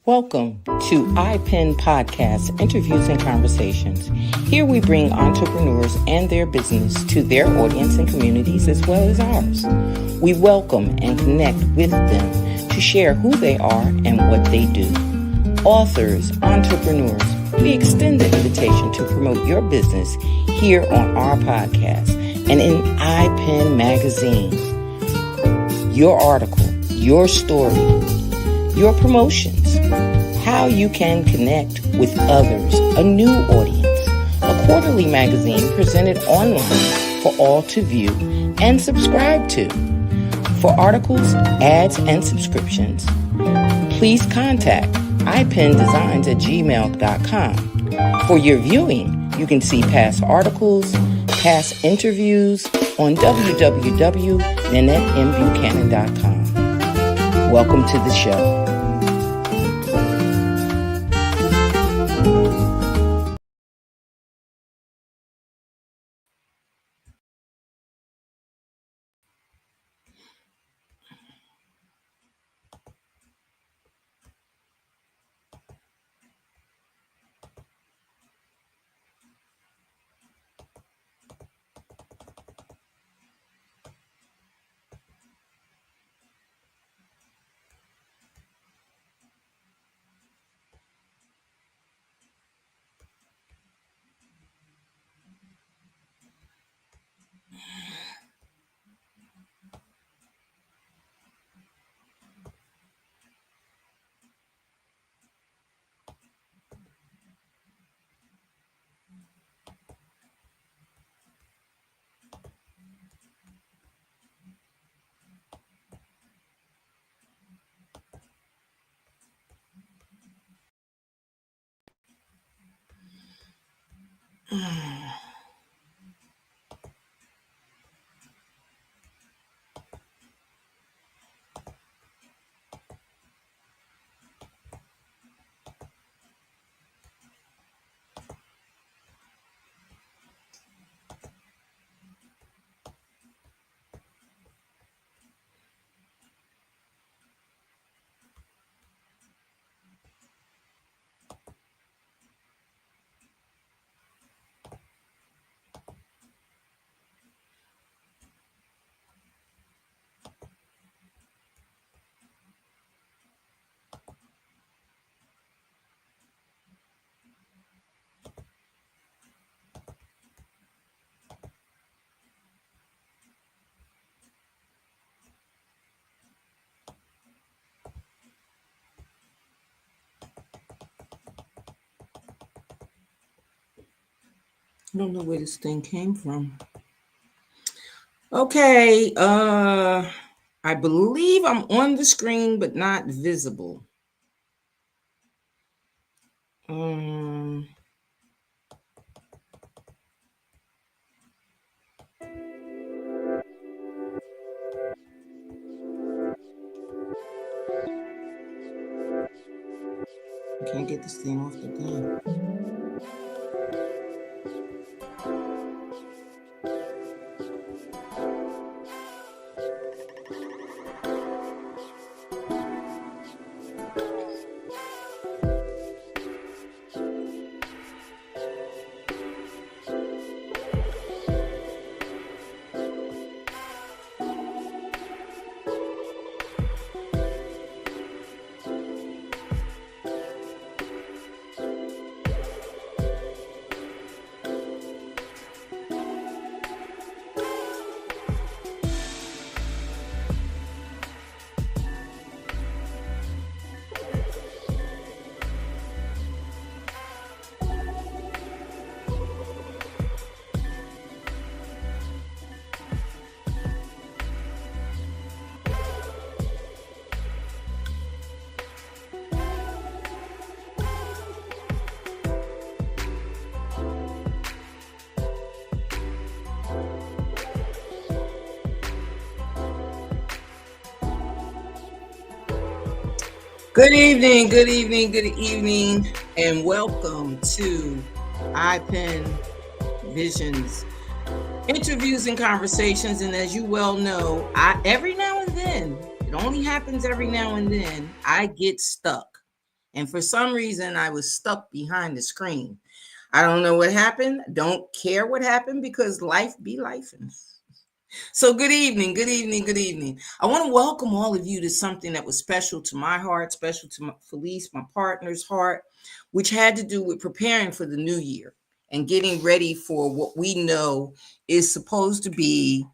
Welcome to iPen Podcast, Interviews and Conversations. Here we bring entrepreneurs and their business to their audience and communities as well as ours. We welcome and connect with them to share who they are and what they do. Authors, entrepreneurs, we extend the invitation to promote your business here on our podcast and in iPen Magazine. Your article, your story, your promotions, how you can connect with others, a new audience, a quarterly magazine presented online for all to view and subscribe to. For articles, ads, and subscriptions, please contact ipendesigns@gmail.com. For your viewing, you can see past articles, past interviews on www.nanettembuchanan.com. Welcome to the show. I don't know where this thing came from. Okay, I believe I'm on the screen but not visible. I can't get this thing off the thing. Good evening, and welcome to iPen Visions, Interviews and Conversations. And as you well know, every now and then, it only happens every now and then, I get stuck. And for some reason, I was stuck behind the screen. I don't know what happened. Don't care what happened because life be life. So good evening, good evening, good evening. I want to welcome all of you to something that was special to my heart, special to Felice, my partner's heart, which had to do with preparing for the new year and getting ready for what we know is supposed to be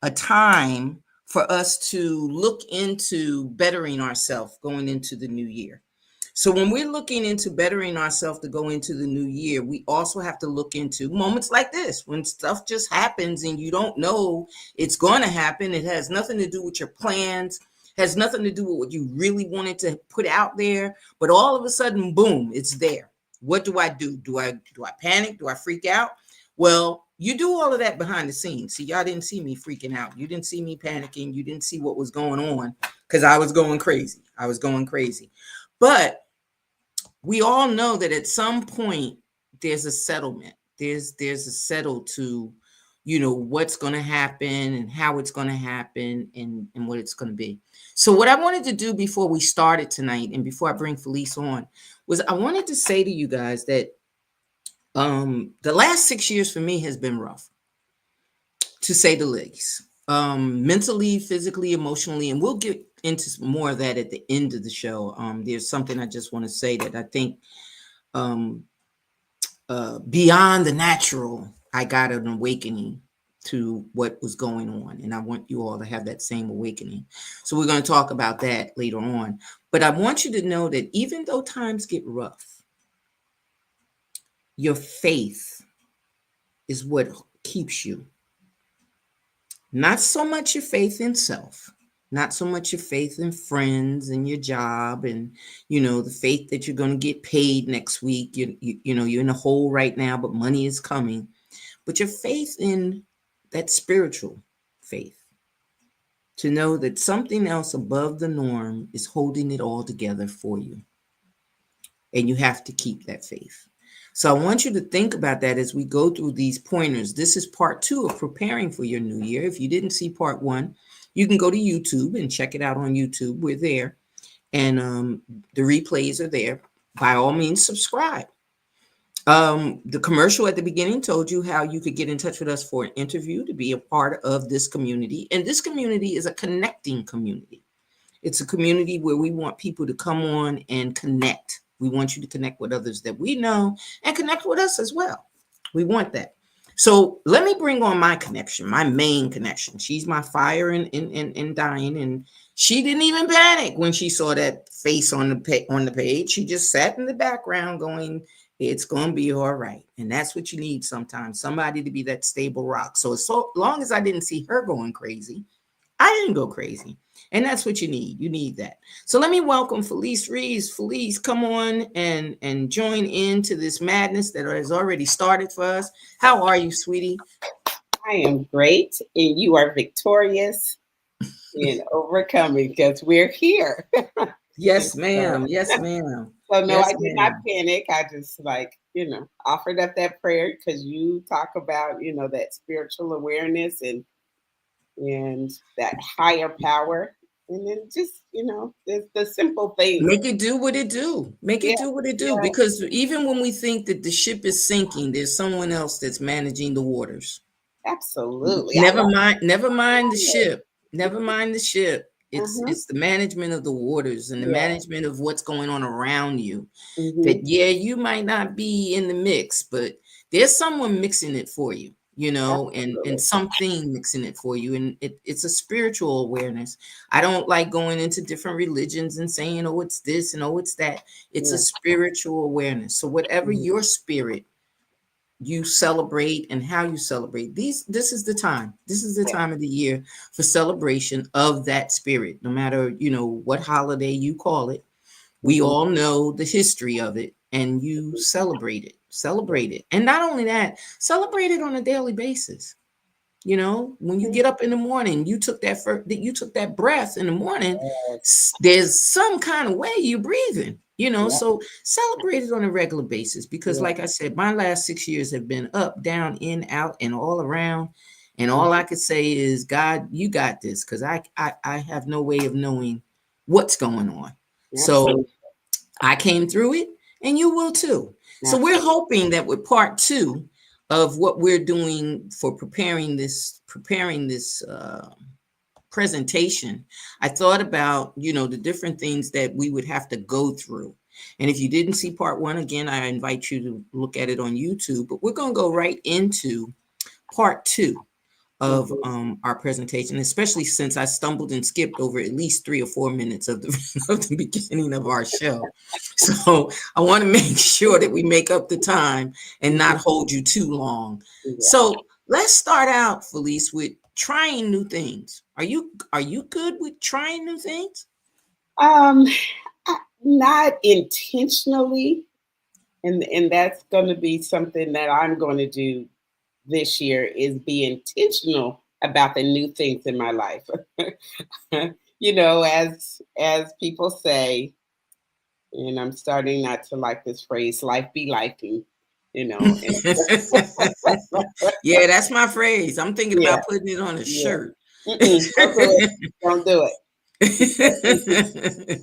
a time for us to look into bettering ourselves going into the new year. So when we're looking into bettering ourselves to go into the new year, we also have to look into moments like this when stuff just happens and you don't know it's going to happen. It has nothing to do with your plans, has nothing to do with what you really wanted to put out there, but all of a sudden, boom, it's there. What do I do? Do I panic? Do I freak out? Well, you do all of that behind the scenes. See, y'all didn't see me freaking out. You didn't see me panicking. You didn't see what was going on because I was going crazy. But we all know that at some point there's a settlement. There's a settle to, what's going to happen and how it's going to happen and what it's going to be. So what I wanted to do before we started tonight and before I bring Felice on was I wanted to say to you guys that the last 6 years for me has been rough, to say the least. Mentally, physically, emotionally, and we'll get into more of that at the end of the show. There's something I just want to say that I think beyond the natural, I got an awakening to what was going on, and I want you all to have that same awakening. So we're going to talk about that later on. But I want you to know that even though times get rough, your faith is what keeps you. Not so much your faith in self, not so much your faith in friends and your job and, the faith that you're going to get paid next week. You're in a hole right now, but money is coming. But your faith in that spiritual faith, to know that something else above the norm is holding it all together for you. And you have to keep that faith. So I want you to think about that as we go through these pointers. This is part 2 of preparing for your new year. If you didn't see part 1, you can go to YouTube and check it out on YouTube. We're there. And the replays are there. By all means, subscribe. The commercial at the beginning told you how you could get in touch with us for an interview to be a part of this community. And this community is a connecting community. It's a community where we want people to come on and connect. We want you to connect with others that we know and connect with us as well. We want that. So let me bring on my connection, my main connection. She's my fire in dying, and she didn't even panic when she saw that face on the page. She just sat in the background going, it's going to be all right. And that's what you need sometimes, somebody to be that stable rock. So long as I didn't see her going crazy, I didn't go crazy. And that's what you need. You need that. So let me welcome Felice Reeves. Felice, come on and join into this madness that has already started for us. How are you, sweetie? I am great. And you are victorious in overcoming because we're here. Yes, ma'am. Yes, ma'am. So no, yes, I did not panic. I just offered up that prayer because you talk about, that spiritual awareness and that higher power. And then just, the simple things. Make it do what it do. Make it do what it do. Yeah. Because even when we think that the ship is sinking, there's someone else that's managing the waters. Absolutely. Never mind the ship. Never mind the ship. It's the management of the waters and the management of what's going on around you. That, you might not be in the mix, but there's someone mixing it for you. And something mixing it for you. And it's a spiritual awareness. I don't like going into different religions and saying, oh, it's this and oh, it's that. It's a spiritual awareness. So whatever your spirit you celebrate and how you celebrate, this is the time. This is the time of the year for celebration of that spirit. No matter, what holiday you call it, we all know the history of it, and you celebrate it. And not only that, celebrate it on a daily basis. When you get up in the morning, you took that breath in the morning, there's some kind of way you're breathing, so celebrate it on a regular basis, because like I said, my last 6 years have been up, down, in, out, and all around. And all I could say is, God, you got this, because I have no way of knowing what's going on. So I came through it, and you will too. So we're Absolutely. hoping that with part two of what we're doing for preparing this presentation, I thought about, the different things that we would have to go through. And if you didn't see part one, again, I invite you to look at it on YouTube. But we're going to go right into part two of Mhm. our presentation, especially since I stumbled and skipped over at least 3 or 4 minutes of the of the beginning of our show. So I want to make sure that we make up the time and not hold you too long. Yeah. So let's start out, Felice, with trying new things. Are you good with trying new things? Um, Not intentionally, and that's going to be something that I'm going to do this year is be intentional about the new things in my life. As people say, and I'm starting not to like this phrase, life be lifing, and Yeah, that's my phrase. I'm thinking yeah, about putting it on a yeah. shirt. Don't do it. Don't do it.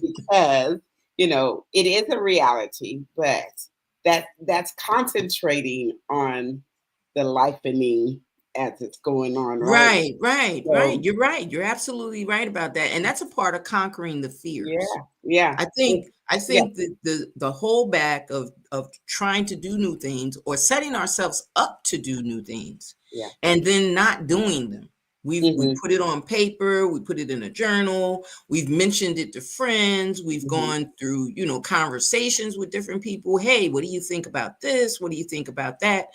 Because it is a reality, but that's concentrating on the lifening as it's going on, right? Right, right, right. So You're right. You're absolutely right about that. And that's a part of conquering the yeah, fears. yeah, I think I yeah, think that the whole back of trying to do new things or setting ourselves up to do new things yeah. and then not doing them. We Hmm. put it on paper, we put it in a journal, we've mentioned it to friends, we've Hmm. gone through, conversations with different people. Hey, what do you think about this? What do you think about that?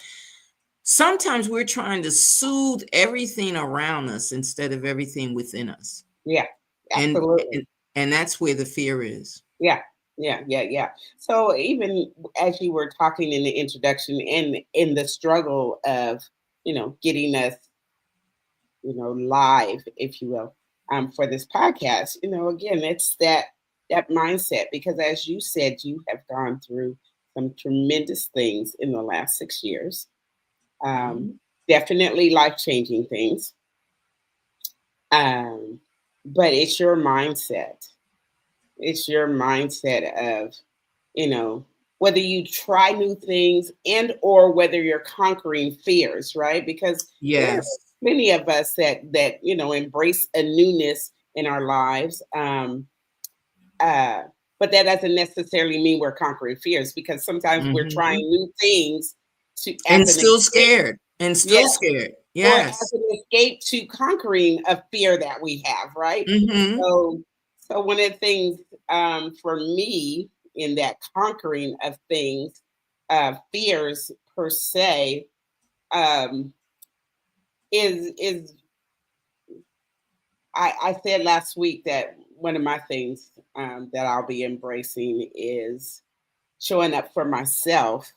Sometimes we're trying to soothe everything around us instead of everything within us. Yeah, And absolutely. and, and that's where the fear is. Yeah, yeah, yeah, yeah. So even as you were talking in the introduction and in the struggle of, getting us, live, if you will, for this podcast, again, it's that mindset because as you said, you have gone through some tremendous things in the last 6 years. Um, Mhm. Definitely life changing things. Um, but it's your mindset. It's your mindset of, you know, whether you try new things and or whether you're conquering fears, right? Because there are Yes. many of us that embrace a newness in our lives. Uh, but that doesn't necessarily mean we're conquering fears because sometimes we're trying Mhm. new things to as And an still escape, scared, and yeah, still scared. or as Yes. an escape to conquering a fear that we have, right? Mhm. So one of the things for me in that conquering of things, fears per se, um, is I said last week that one of my things that I'll be embracing is showing up for myself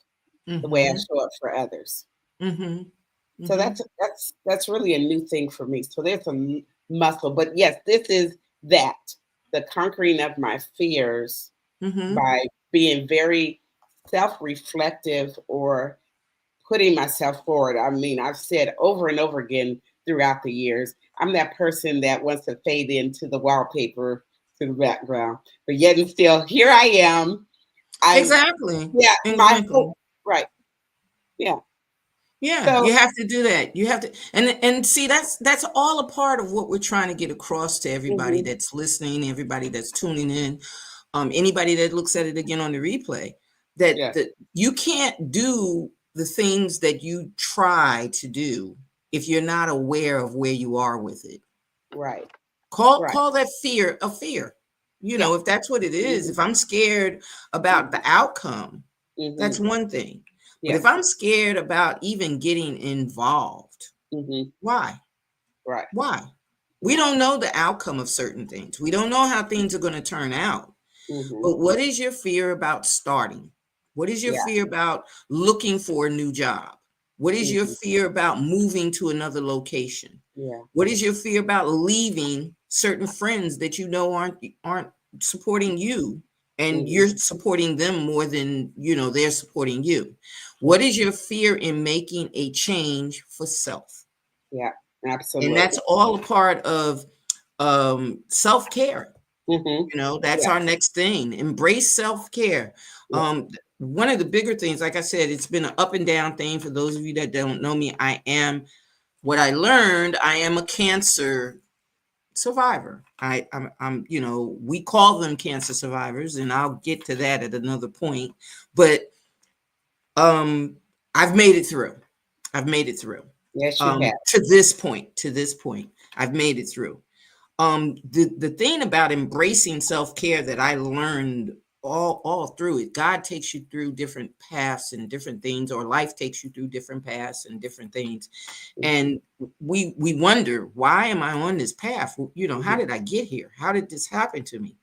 the way I Mhm. show up for others. Mhm. So Mhm. that's really a new thing for me. So there's some muscle, but yes, this is that the conquering of my fears Mhm. by being very self-reflective or putting myself forward. I mean, I've said over and over again throughout the years, I'm that person that wants to fade into the wallpaper to the background, but yet and still here I am. I'm Exactly. yeah, my Exactly. hope, right. Yeah. Yeah, So you have to do that. You have to, and see, that's all a part of what we're trying to get across to everybody mhm, that's listening, everybody that's tuning in, anybody that looks at it again on the replay, that yeah, that you can't do the things that you try to do if you're not aware of where you are with it. right, right. Call that fear a fear. Yeah. If that's what it is, Mhm, if I'm scared about the mhm, outcome, that's mhm. one thing. But Yeah. if I'm scared about even getting involved, Mhm. why? Right. Why? We Yeah. don't know the outcome of certain things. We don't know how things are going to turn out. Mhm. But what is your fear about starting? What is your Yeah. fear about looking for a new job? What is your Mhm. fear about moving to another location? Yeah. What is your fear about leaving certain friends that you know aren't supporting you and Mhm. you're supporting them more than they're supporting you? Yeah. What is your fear in making a change for self? Yeah. And that's Absolutely. all a part of self-care. Mm-hmm. You know, that's Yeah. our next thing. Embrace self-care. Yeah. One of the bigger things, like I said, it's been an up and down thing. For those of you that don't know me, what I learned, I am a cancer survivor. You know, we call them cancer survivors, and I'll get to that at another point. But um, I've made it through. I've made it through. Yes, you have. To this point, I've made it through. The thing about embracing self-care that I learned all through it, God takes you through different paths and different things, or life takes you through different paths and different things. And we wonder, why am I on this path? You know, how did I get here? How did this happen to me?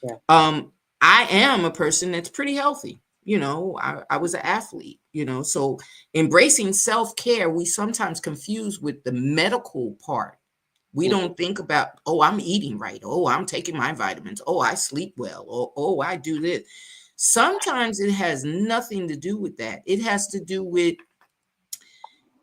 Yeah. I am a person that's pretty healthy. You know, I was an athlete, you know, so embracing self-care, we sometimes confuse with the medical part. We don't think about, oh, I'm eating right. Oh, I'm taking my vitamins. Oh, I sleep well. Oh, I do this. Sometimes it has nothing to do with that. It has to do with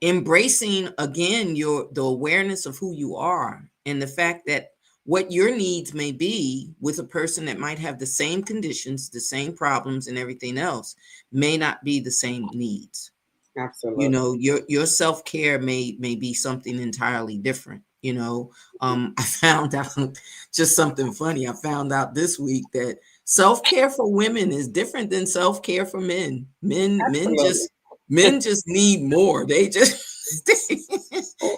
embracing again the awareness of who you are, and the fact that what your needs may be with a person that might have the same conditions, the same problems, and everything else may not be the same needs. You Absolutely. know, your self-care may be something entirely different. You know, I found out just something funny. I found out this week that self-care for women is different than self-care for men. Absolutely. Men just need more. They just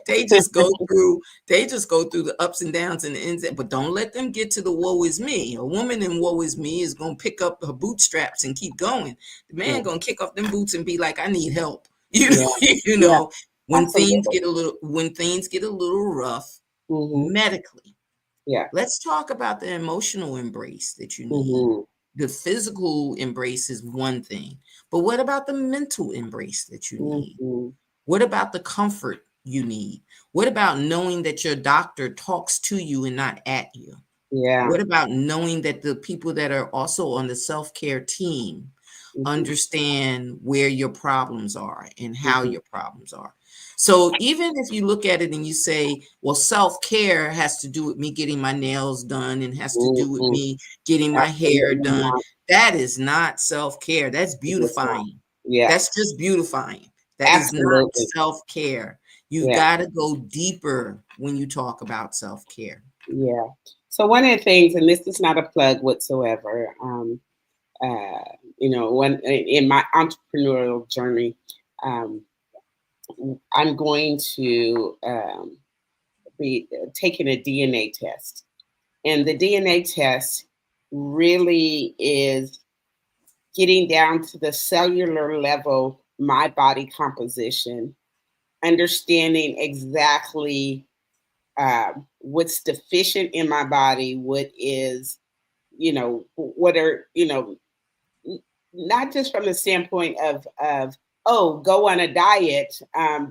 they just go through the ups and downs and the ins, but don't let them get to the woe is me. A woman in woe is me is gonna pick up her bootstraps and keep going. The man Yeah. gonna kick off them boots and be like, I need help. You know, Yeah. you Yeah. know, when things Absolutely. get a little rough Mm-hmm. medically. Yeah. Let's talk about the emotional embrace that you need. Mm-hmm. The physical embrace is one thing, but what about the mental embrace that you need? Mm-hmm. What about the comfort you need? What about knowing that your doctor talks to you and not at you? Yeah. What about knowing that the people that are also on the self-care team Mm-hmm. understand where your problems are and how Mm-hmm. your problems are? So even if you look at it and you say, well, self-care has to do with me getting my nails done and has to do with Mm-hmm. me getting my hair Absolutely done, not. that is not self-care. That's It is not. beautifying. Yeah. That's just beautifying. That is not Absolutely. self-care. You Yeah. got to go deeper when you talk about self-care. Yeah. So one of the things, and this is not a plug whatsoever, when in my entrepreneurial journey, um, I'm going to be taking a DNA test, and the DNA test really is getting down to the cellular level, my body composition, understanding exactly what's deficient in my body, what is, what are, not just from the standpoint of oh, go on a diet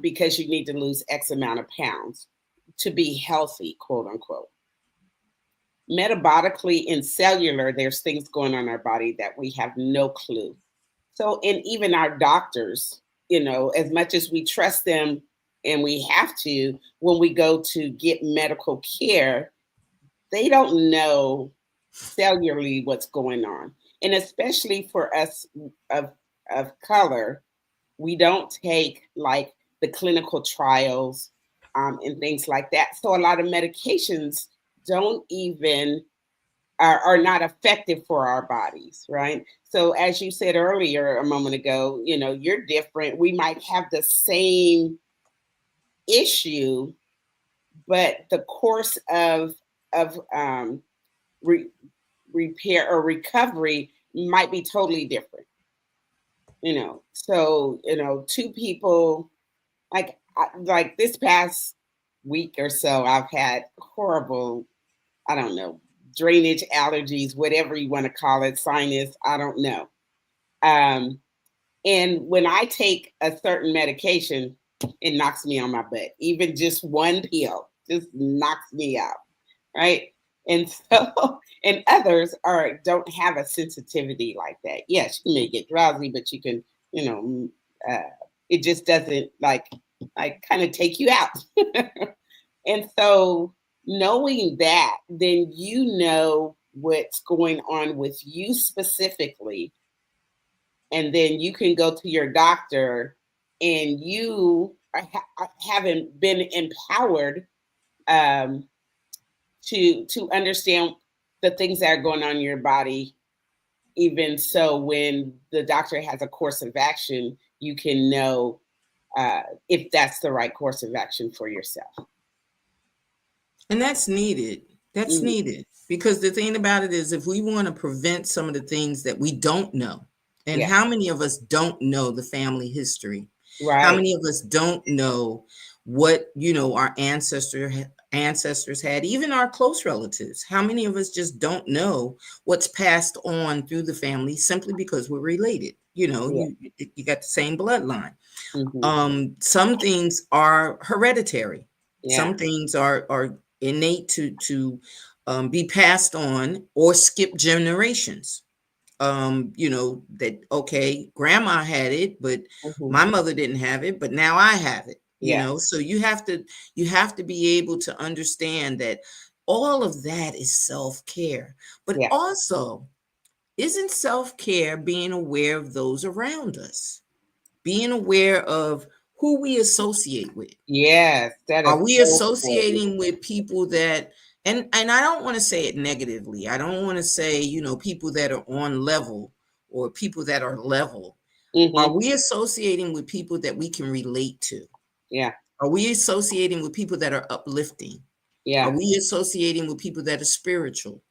because you need to lose X amount of pounds to be healthy, quote unquote. Metabolically and cellular, there's things going on in our body that we have no clue. So, and even our doctors, as much as we trust them and we have to, when we go to get medical care, they don't know cellularly what's going on. And especially for us of, of color, we don't take like the clinical trials and things like that. So a lot of medications don't even are not effective for our bodies, right? So as you said earlier a moment ago, you're different. We might have the same issue, but the course of re- repair or recovery might be totally different. So two people like this past week or so, I've had horrible, I don't know, drainage allergies, whatever you want to call it, sinus, I don't know. Um, and when I take a certain medication, it knocks me on my butt. Even just one pill just knocks me out, right? And so, and others don't have a sensitivity like that. Yes, you may get drowsy, but you can, you know, it just doesn't like kind of take you out. And so, knowing that, then what's going on with you specifically, and then you can go to your doctor, and you haven't been empowered um, to understand the things that are going on in your body. Even so, when the doctor has a course of action, you can know if that's the right course of action for yourself. And that's needed. That's Mhm. needed because the thing about it is, if we want to prevent some of the things that we don't know, and Yeah, how many of us don't know the family history? How right. many of us don't know what our ancestors had, even our close relatives? How many of us just don't know what's passed on through the family simply because we're related? Yeah. You got the same bloodline. Hmm. Some things are hereditary. Yeah. Some things are innate to be passed on or skip generations. That okay, grandma had it, but Hmm. my mother didn't have it, but now I have it. Yeah. So you have to be able to understand that all of that is self-care, but Yeah. also isn't self-care being aware of those around us, being aware of who we associate with. Yes, that is Are we so important. associating with people that, and I don't want to say it negatively. I don't want to say, people that are on level or people that are level. Are Hmm. we associating with people that we can relate to? Yeah. Are we associating with people that are uplifting? Are Yeah. we associating with people that are spiritual?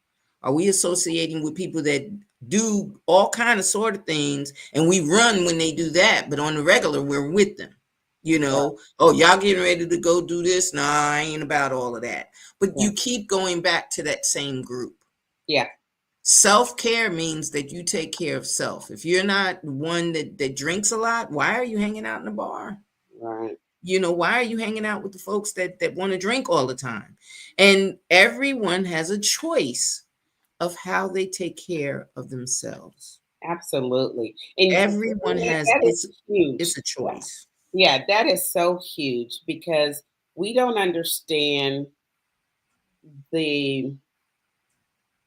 Are we associating with people that do all kind of sort of things and we run when they do that, but on the regular we're with them? Right. Oh, y'all getting ready to go do this? Nah, I ain't about all of that. But Yeah. you keep going back to that same group. Yeah. Self-care means that you take care of self. If you're not one that drinks a lot, why are you hanging out in the bar? Right. Why are you hanging out with the folks that want to drink all the time? And everyone has a choice of how they take care of themselves. Absolutely. And Everyone has that is it's huge. a Yeah. choice. Yeah, that is so huge because we don't understand the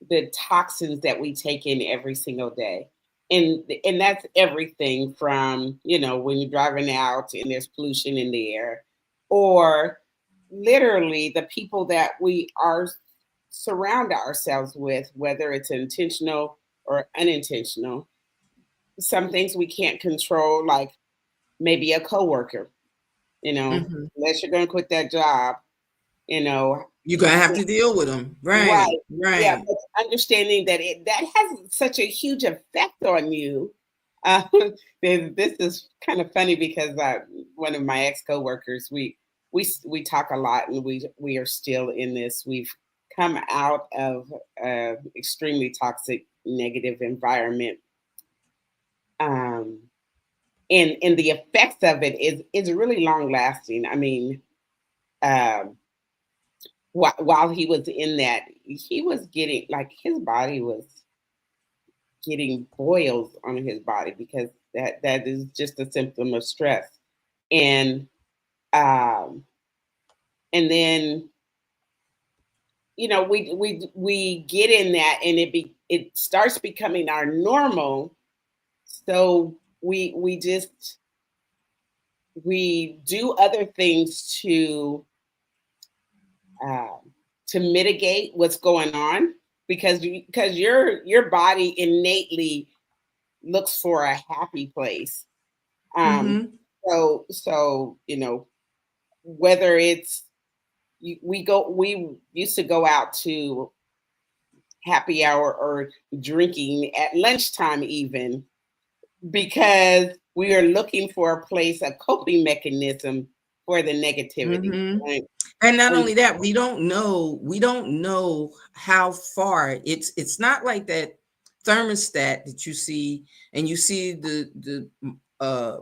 the toxins that we take in every single day. And that's everything from, when you're driving out and there's pollution in the air, or literally the people that we are surround ourselves with, whether it's intentional or unintentional. Some things we can't control, like maybe a coworker, Mhm. unless you're going to quit that job, you know, You're you gonna have can't. to deal with them. Right. Right, Yeah, right. but understanding that that has such a huge effect on you. Uh, this is kind of funny because one of my ex coworkers, we talk a lot, and we are still in this. We've come out of extremely toxic, negative environment, um, and the effects of it is really long lasting. I mean, um, while he was in that, he was getting, like, his body was getting boils on his body because that is just a symptom of stress. And um and then, we get in that, and it starts becoming our normal. So we do other things uh, to mitigate what's going on, because your body innately looks for a happy place. Um, Mhm. so whether it's we used to go out to happy hour or drinking at lunchtime, even because we are looking for a place, a coping mechanism for the negativity. Mhm. Right? And not And only that, we don't know how far. It's not like that thermostat that you see, and you see uh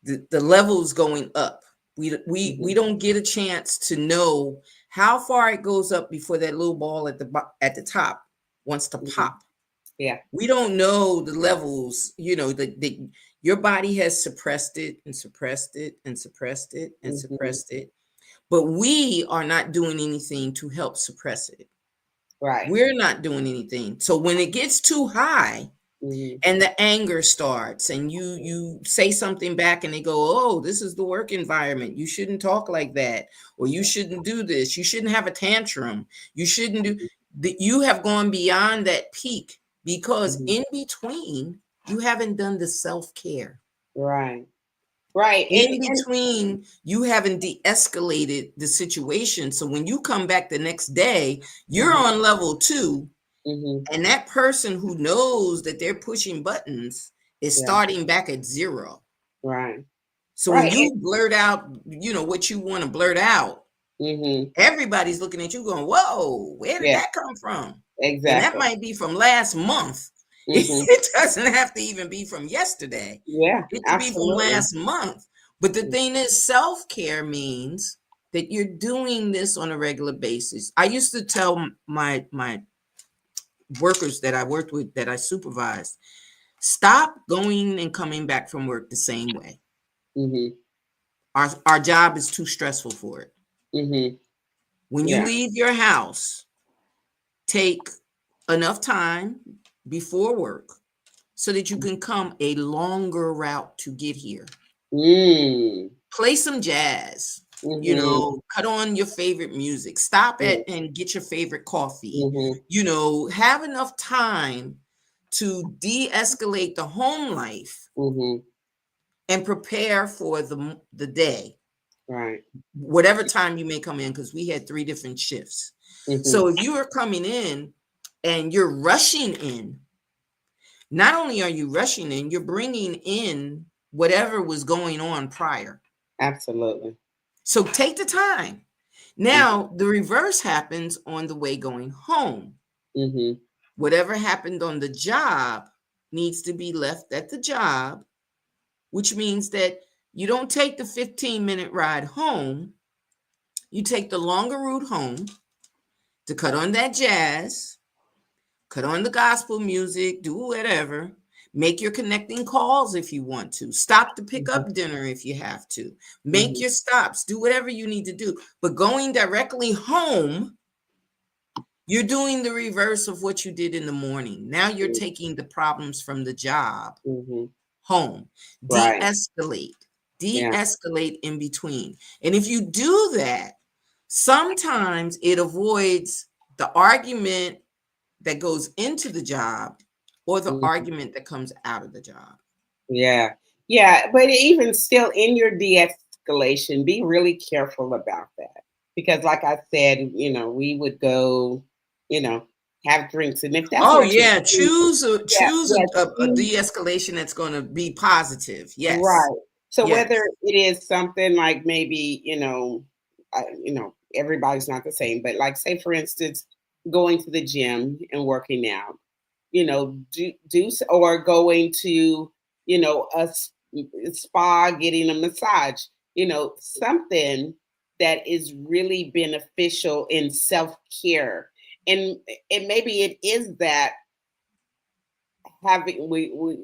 the levels going up. We Mhm. don't get a chance to know how far it goes up before that little ball at the top wants to Mhm. pop. Yeah. We don't know the levels, that your body has suppressed it and suppressed it and suppressed it and Mhm. suppressed it, but we are not doing anything to help suppress it. Right. We're not doing anything. So when it gets too high, Mm-hmm. and the anger starts, and you say something back, and they go, oh, this is the work environment, you shouldn't talk like that, or you shouldn't do this, you shouldn't have a tantrum, you shouldn't do that. You have gone beyond that peak, because Mm-hmm. in between you haven't done the self-care. Right. Right. In between, you haven't de-escalated the situation. So when you come back the next day, you're Mm-hmm. on level 2. Mm-hmm. And that person who knows that they're pushing buttons is Yeah. starting back at 0. Right. So when Right. you blurt out, what you want to blurt out, Mm-hmm. everybody's looking at you going, whoa, where did Yeah. that come from? And that Exactly. might be from last month. Mm-hmm. It doesn't have to even be from yesterday. Yeah. It could be from Absolutely. last month. But the thing is, self-care means that you're doing this on a regular basis. I used to tell my workers that I worked with, that I supervised, stop going and coming back from work the same way. Mm-hmm. Our job is too stressful for it. Mm-hmm. When you Yeah. leave your house, take enough time before work so that you can come a longer route to get here. Mm. Play some jazz, Mm-hmm. cut on your favorite music, stop Yeah. at and get your favorite coffee, Mm-hmm. have enough time to de-escalate the home life Mm-hmm. and prepare for the day, Right. whatever time you may come in, because we had 3 different shifts. Mm-hmm. So if you are coming in and you're rushing in, not only are you rushing in, you're bringing in whatever was going on prior. Absolutely. So take the time. Now, the reverse happens on the way going home. Mm-hmm. Whatever happened on the job needs to be left at the job, which means that you don't take the 15-minute ride home. You take the longer route home to cut on that jazz, cut on the gospel music, do whatever. Make your connecting calls if you want to. Stop to pick Mm-hmm. up dinner if you have to. Make Mm-hmm. your stops. Do whatever you need to do. But going directly home, you're doing the reverse of what you did in the morning. Now you're taking the problems from the job Mm-hmm. home. Right. De-escalate. Yeah. De-escalate in between. And if you do that, sometimes it avoids the argument that goes into the job or the Mm-hmm. argument that comes out of the job. Yeah. Yeah. But even still, in your de-escalation, be really careful about that. Because like I said, we would go, you know, have drinks. And if that's Oh what you yeah, do, choose yeah, yeah, a de-escalation that's going to be positive. Yes. right. So Yes. whether it is something like maybe, everybody's not the same, but like say for instance, going to the gym and working out, or going to, spa, getting a massage, something that is really beneficial in self-care. And maybe it is that having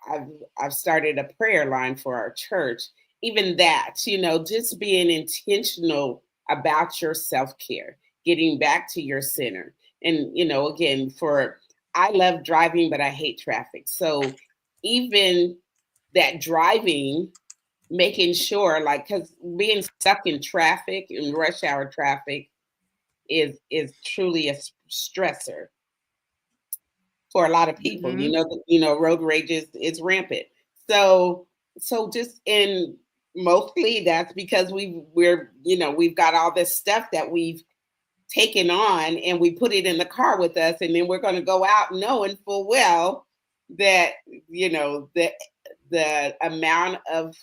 I've I've started a prayer line for our church. Even that, just being intentional about your self-care, getting back to your center. And again, for I love driving, but I hate traffic. So even that driving, making sure, like, because being stuck in traffic and rush hour traffic is truly a stressor for a lot of people. Mhm. Road rage is rampant. So just in mostly that's because we've got all this stuff that we've taken on and we put it in the car with us, and then we're going to go out knowing full well that the amount of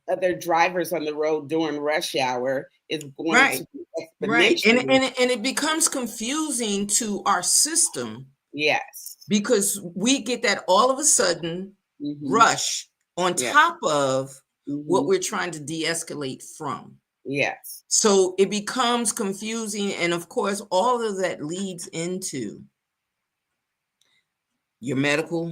other drivers on the road during rush hour is going Right. to be Right. And exponentially. it becomes confusing to our system, Yes. because we get that all of a sudden Hmm. rush on Yeah. top of what Hmm. we're trying to de-escalate from. Yes. So it becomes confusing. And of course, all of that leads into your medical,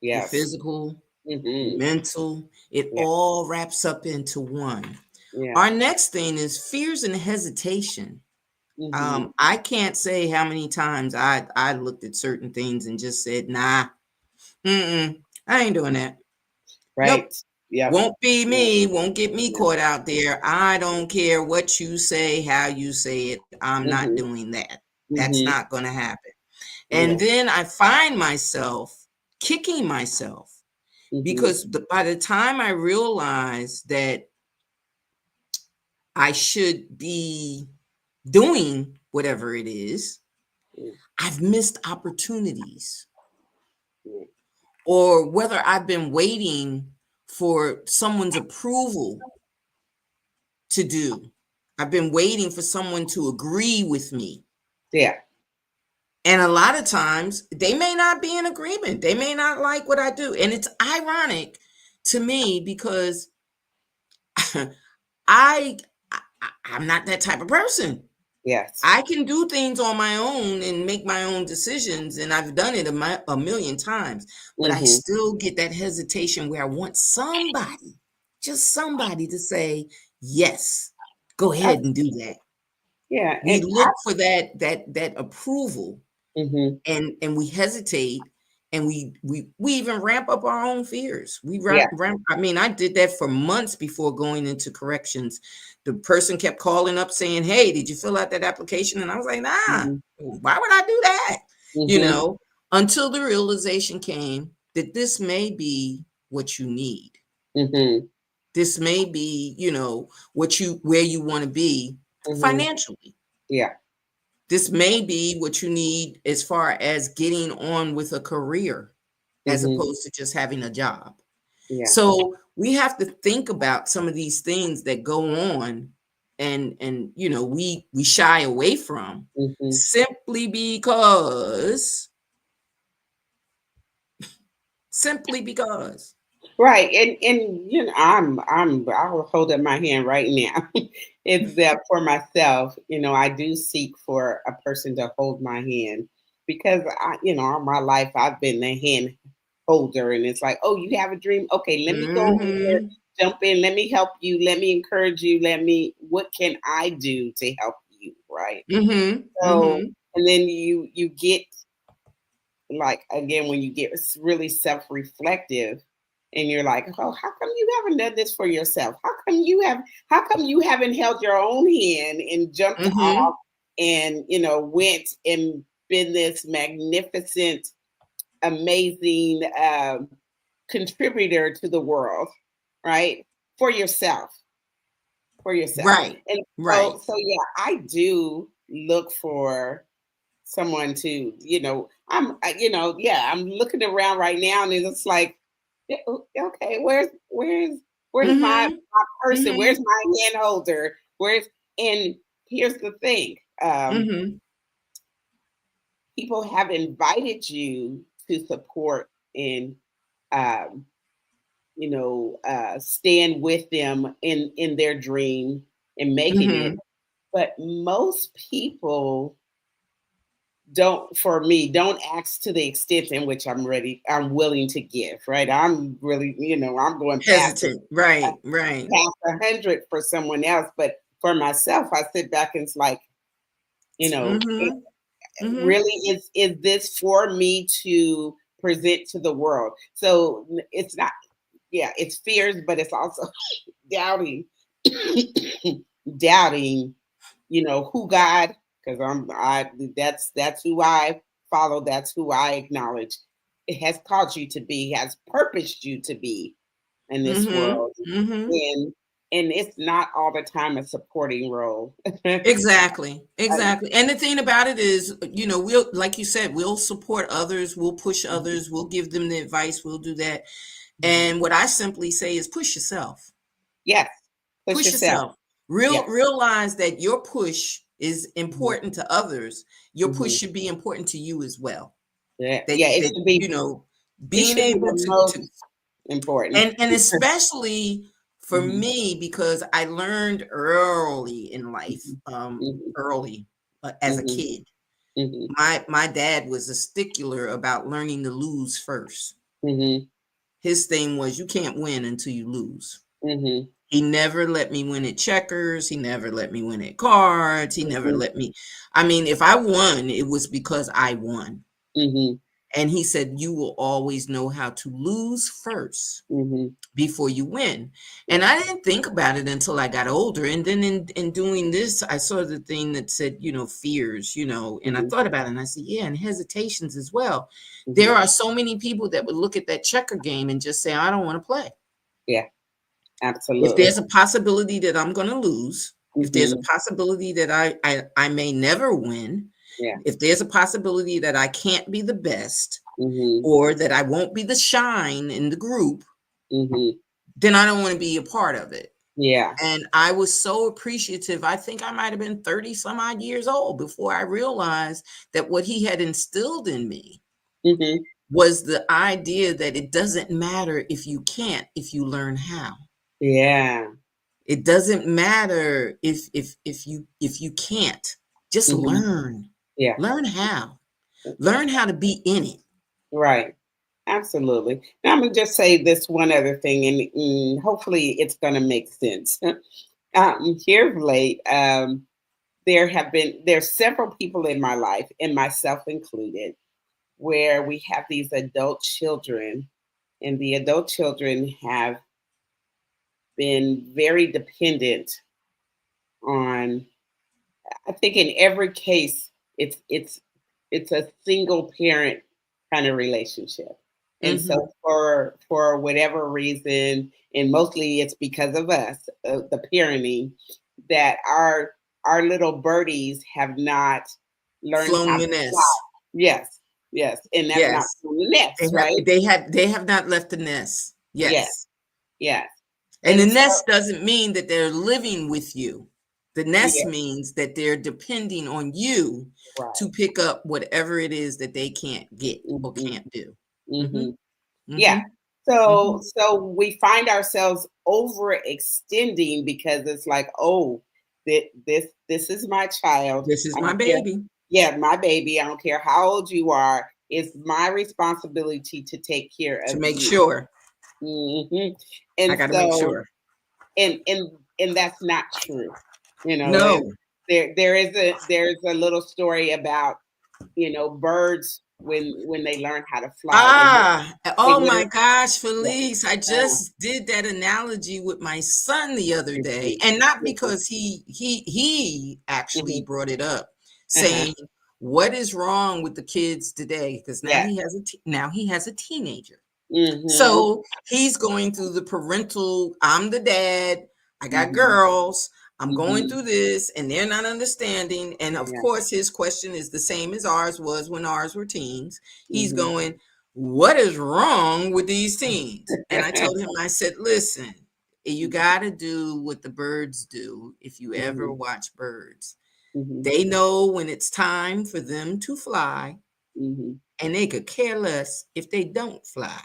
your Yes. physical, Hmm. mental. It Yeah. all wraps up into one. Yeah. Our next thing is fears and hesitation. I can't say how many times I looked at certain things and just said, nah, I ain't doing that. Nope. Right. Yep. Won't be Yeah. me. Won't get me Yeah. caught out there. I don't care what you say, how you say it. I'm not Mhm. doing that. That's Mhm. not going to happen. Yeah. And then I find myself kicking myself Mhm. because by the time I realize that I should be doing whatever it is, Yeah. I've missed opportunities, Yeah. or whether I've been waiting for someone's approval to do. I've been waiting for someone to agree with me. Yeah. And a lot of times they may not be in agreement. They may not like what I do. And it's ironic to me because I, I'm not that type of person. Yes. I can do things on my own and make my own decisions, and I've done it a million times, but I Mhm. still get that hesitation where I want somebody, just somebody to say, yes, go Uh, ahead and do that. yeah. We look for that approval, Mhm. and we hesitate, and we even ramp up our own fears. We Yeah. ramp. I mean, I did that for months before going into corrections. The person kept calling up saying, "Hey, did you fill out that application?" And I was like, "Nah, Mhm. why would I do that?" You Mhm. know, until the realization came that this may be what you need. Mhm. This may be, where you want to be Mhm. financially. Yeah. This may be what you need as far as getting on with a career as Mhm. opposed to just having a job. Yeah. So we have to think about some of these things that go on, and we shy away from Mhm. simply because. Right. And I'll hold up my hand right now. It's that for myself, I do seek for a person to hold my hand because all my life I've been the hand holder, and it's like, oh, you have a dream? Okay, let me go over here, Mhm. jump in, let me help you, let me encourage you, what can I do to help you? Right. Mhm. So Mhm. and then you get, like, again, when you get really self-reflective and you're like, oh, how come you haven't done this for yourself? How come you haven't held your own hand and jumped off Mhm. and went and been this magnificent, amazing contributor to the world, right? For yourself, for yourself. Right. And Right. so yeah, I do look for someone to, yeah, I'm looking around right now and it's like, "Yeah, okay, where's Mhm. my person? Mhm. Where's my hand holder? And here's the thing. Mhm. People have invited you to support and um, stand with them in their dream and making it. Mhm. But most people don't ask to the extent in which I'm willing to give, right? I'm really, I'm going Hesitant. Right. Right. past 100 for someone else, but for myself, I sit back and it's like, Mhm. Mhm. really, is this for me to present to the world? So it's not, yeah, it's fears, but it's also doubting, doubting, who God, because that's who I follow, that's who I acknowledge. It has called you to be, has purposed you to be in this Mhm. world. Mhm. And it's not all the time a supporting role. Exactly. Exactly. And the thing about it is, we'll, like you said, we'll support others, we'll push others, we'll give them the advice, we'll do that. And what I simply say is push yourself. Yes, push Push yourself. yourself. Yes. Realize that your push is Mhm. important to others. Your push Mhm. should be important to you as well. Yeah, That yeah. that It being should be able the to most important. and especially for Mhm. me, because I learned early in life, Mhm. Mhm. early as a Mhm. kid. Mhm. My dad was a stickler about learning to lose first. Mhm. His thing was you can't win until you lose. Mhm. He never let me win at checkers. He never let me win at cards. He never Mhm. let me. I mean, if I won, it was because I won. Mhm. And he said, you will always know how to lose first Mhm. before you win. And Yeah. I didn't think about it until I got older. And then in doing this, I saw the thing that said, fears, and I Mhm. thought about it and I said, yeah, and hesitations as well. There Mhm. are so many people that would look at that checker game and just say, I don't want to play. Yeah. If Absolutely. there's a possibility that I'm going to lose, if there's a Mhm. possibility that I may never win, Yeah. if there's a possibility that I can't be the best, Mhm. or that I won't be the shine in the group, Mhm. then I don't want to be a part of it. Yeah. And I was so appreciative. I think I might have been 30 some odd years old before I realized that what he had instilled in me Mhm. was the idea that it doesn't matter if you can't, if you learn how. Yeah. It doesn't matter if you can't. Just Mhm. learn. Yeah. Learn how. Learn how to be in it. Right. Absolutely. Now, I'm gonna just say this one other thing, and hopefully, it's gonna make sense. Here of late, there's several people in my life, and myself included, where we have these adult children, and the adult children have been very dependent on. I think in every case, it's a single parent kind of relationship, and Mhm. so for whatever reason, and mostly it's because of us, the parenting, that our little birdies have not learned how Flown to the fly. nest. Yes, yes, and that's not Yes. from the They nest, have right? they have not left the nest. Yes, Yes. yes, And the and so nest doesn't mean that they're living with you. The nest yeah, means that they're depending on you right. to pick up whatever it is that they can't get or Hmm. can't do. Hmm. Mhm. Yeah. Mhm. So Mhm. so we find ourselves overextending because it's like, oh, this is my child. This is I my don't care. baby. Yeah, my baby. I don't care how old you are. It's my responsibility to take care To of make you. sure. Hmm. I And gotta make so sure. and that's not true. You know, No. there's a little story about birds when they learn how to fly. They Oh my literally gosh, yeah. Felice, I Uh, just did that analogy with my son the other day. mhm, And not mhm, because he actually mhm, brought it up, uh-huh. saying, what is wrong with the kids today? Because now Yeah. he has a teenager. Mhm, So he's going through the parental, I'm the dad, I got mhm, girls, I'm going mhm. through this, and they're not understanding. And of Yeah. course, his question is the same as ours was when ours were teens. He's Mhm. going, what is wrong with these teens? And I told him, I said, listen, you got to do what the birds do if you ever Mhm, watch birds. mhm, They know when it's time for them to fly, mhm, and they could care less if they don't fly,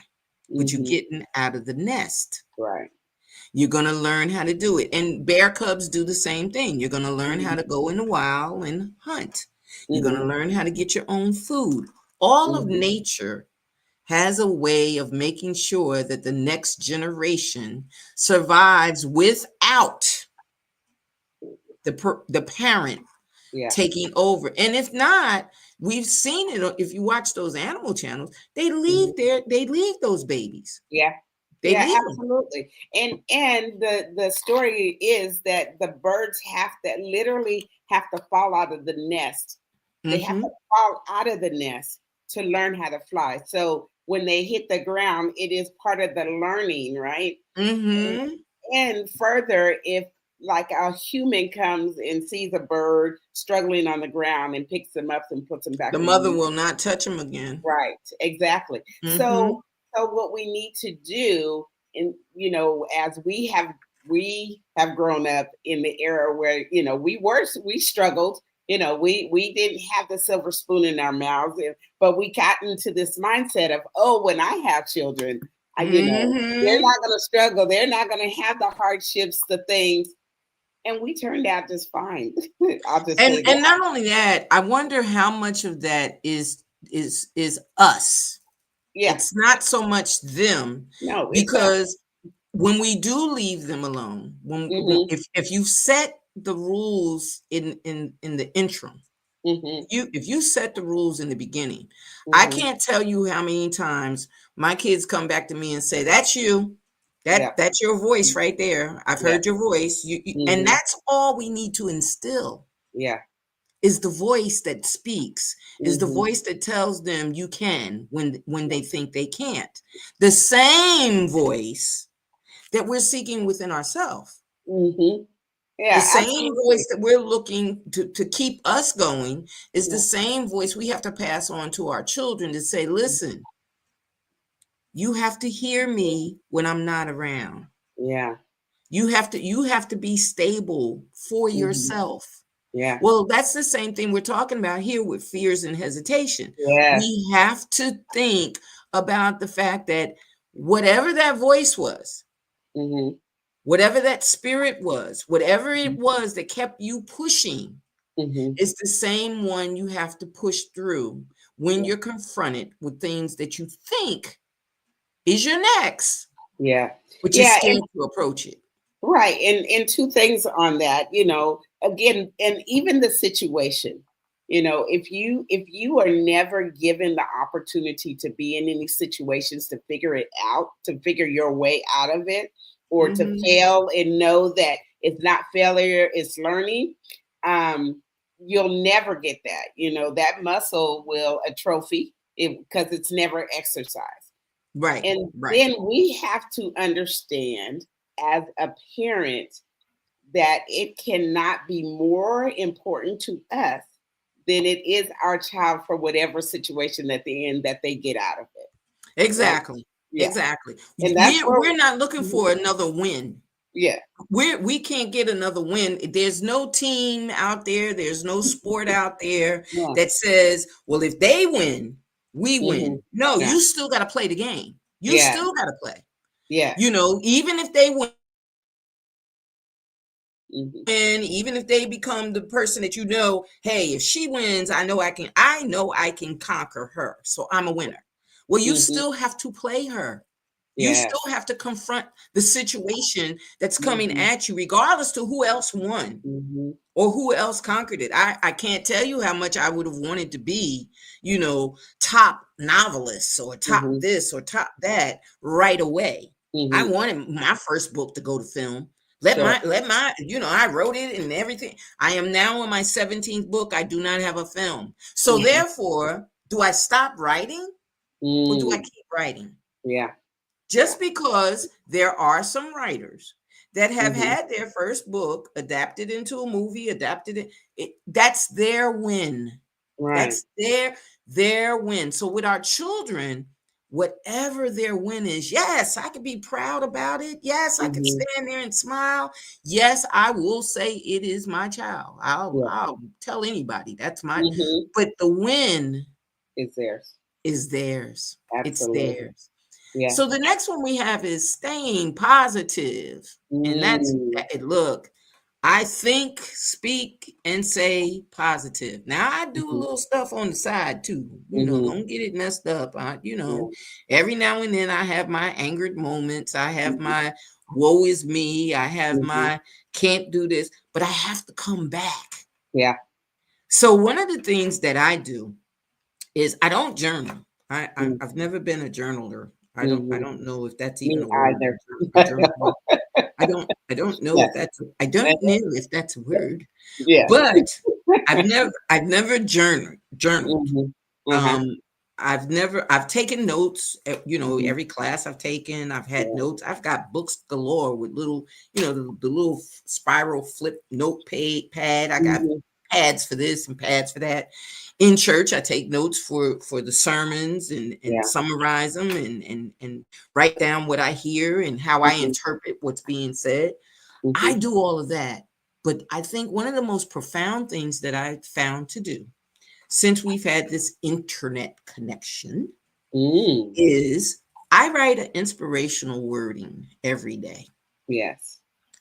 but you're mhm. getting out of the nest. Right. You're going to learn how to do it. And bear cubs do the same thing. You're going to learn how Mhm, to go in the wild and hunt. You're going to mhm, learn how to get your own food. All of mhm. nature has a way of making sure that the next generation survives without the parent Yeah. taking over. And if not, we've seen it. If you watch those animal channels, Mhm. they leave those babies. Yeah. They Yeah, leave them. absolutely. And the story is that the birds have to literally have to fall out of the nest. They have to Hmm. fall out of the nest to learn how to fly. So when they hit the ground, it is part of the learning, right? And, Hmm. and further, if like a human comes and sees a bird struggling on the ground and picks them up and puts them back The in the mother nest. will not touch them again. Right, exactly. So Hmm. so what we need to do, and as we have grown up in the era where we struggled. We didn't have the silver spoon in our mouths, but we got into this mindset of, oh, when I have children, they're Hmm. not going to struggle, they're not going to have the hardships, the things, and we turned out just fine. I'll just And say and that. not only that, I wonder how much of that is us. Yeah, It's not so much them no, it's us. because when we do leave them alone, Mhm. if you set the rules in the interim, Mhm. if you set the rules in the beginning, I Mhm. can't tell you how many times my kids come back to me and say, "That's you. Yeah. That's your voice right there. I've Yeah. heard your voice." And Mhm. that's all we need to instill Yeah. is the voice that speaks, is the Mhm. voice that tells them you can when they think they can't. The same voice that we're seeking within ourselves. Mhm. The Yeah, same absolutely. voice that we're looking to keep us going is the Yeah. same voice we have to pass on to our children to say, listen, you have to hear me when I'm not around. Yeah. You have to be stable for Mhm. yourself. Yeah. Well, that's the same thing we're talking about here with fears and hesitation. Yes. We have to think about the fact that whatever that voice was, Mhm. whatever that spirit was, whatever it was that kept you pushing, Mhm. is the same one you have to push through when Yeah. you're confronted with things that you think is your next, Yeah. but you're Yeah, scared to approach it. right. And two things on that, again, and even the situation, if you are never given the opportunity to be in any situations to figure it out, to figure your way out of it, or to Mhm. fail and know that it's not failure, it's learning, you'll never get that. That muscle will atrophy because it's never exercised. Right, And right. then we have to understand as a parent that it cannot be more important to us than it is our child for whatever situation that they're in that they get out of it. Right? Exactly. Yeah. Exactly. And that's where We're not looking Mhm. for another win. Yeah. We can't get another win. There's no team out there, there's no sport out there Yeah. that says, well, if they win, we Hmm. win. No, Yeah. you still got to play the game. You Yeah. still got to play. Yeah. Even if they win, Hmm. even if they become the person that hey, if she wins, I know I can conquer her. So I'm a winner. Well, you Hmm. still have to play her. You still Yes. have to confront the situation that's coming Hmm. at you, regardless to who else won Hmm. or who else conquered it. I can't tell you how much I would have wanted to be, top novelists or top Hmm. this or top that right away. I Hmm. wanted my first book to go to film. Sure. I wrote it and everything. I am now on my 17th book. I do not have a film. So Hmm. therefore, do I stop writing or do I Mm. keep writing? Yeah. Yeah. Just because there are some writers that have Hmm. had their first book adapted into a movie, that's their win. Right. That's their win. So with our children, whatever their win is, yes, I could be proud about it. Yes, I could Hmm. stand there and smile. Yes, I will say it is my child. Yeah. I'll tell anybody that's my, Hmm. but the win Is theirs. is theirs. It's Absolutely. theirs. Yeah. So the next one we have is staying positive. And Mm. look, I think, speak, and say positive. Now I do a Mhm. little stuff on the side too. Mhm. Don't get it messed up. Yeah. Every now and then I have my angered moments. I have Mhm. my woe is me. I have Mhm. my can't do this, but I have to come back. Yeah. So one of the things that I do is I don't journal. I've Mhm. never been a journaler. I Mhm. don't know if that's even Me a word. either. A journal. I don't know Yeah. if that's a word. Yeah. But I've never journaled. Mhm. Uh-huh. Um, I've taken notes at, Mhm. every class I've taken, I've had Yeah. notes. I've got books galore with little, the little spiral flip note pad. I got Mhm. pads for this and pads for that. In church, I take notes for the sermons and Yeah. summarize them and write down what I hear and how I Mhm. interpret what's being said. I Mhm. do all of that. But I think one of the most profound things that I found to do since we've had this internet connection Mm. is I write an inspirational wording every day. Yes.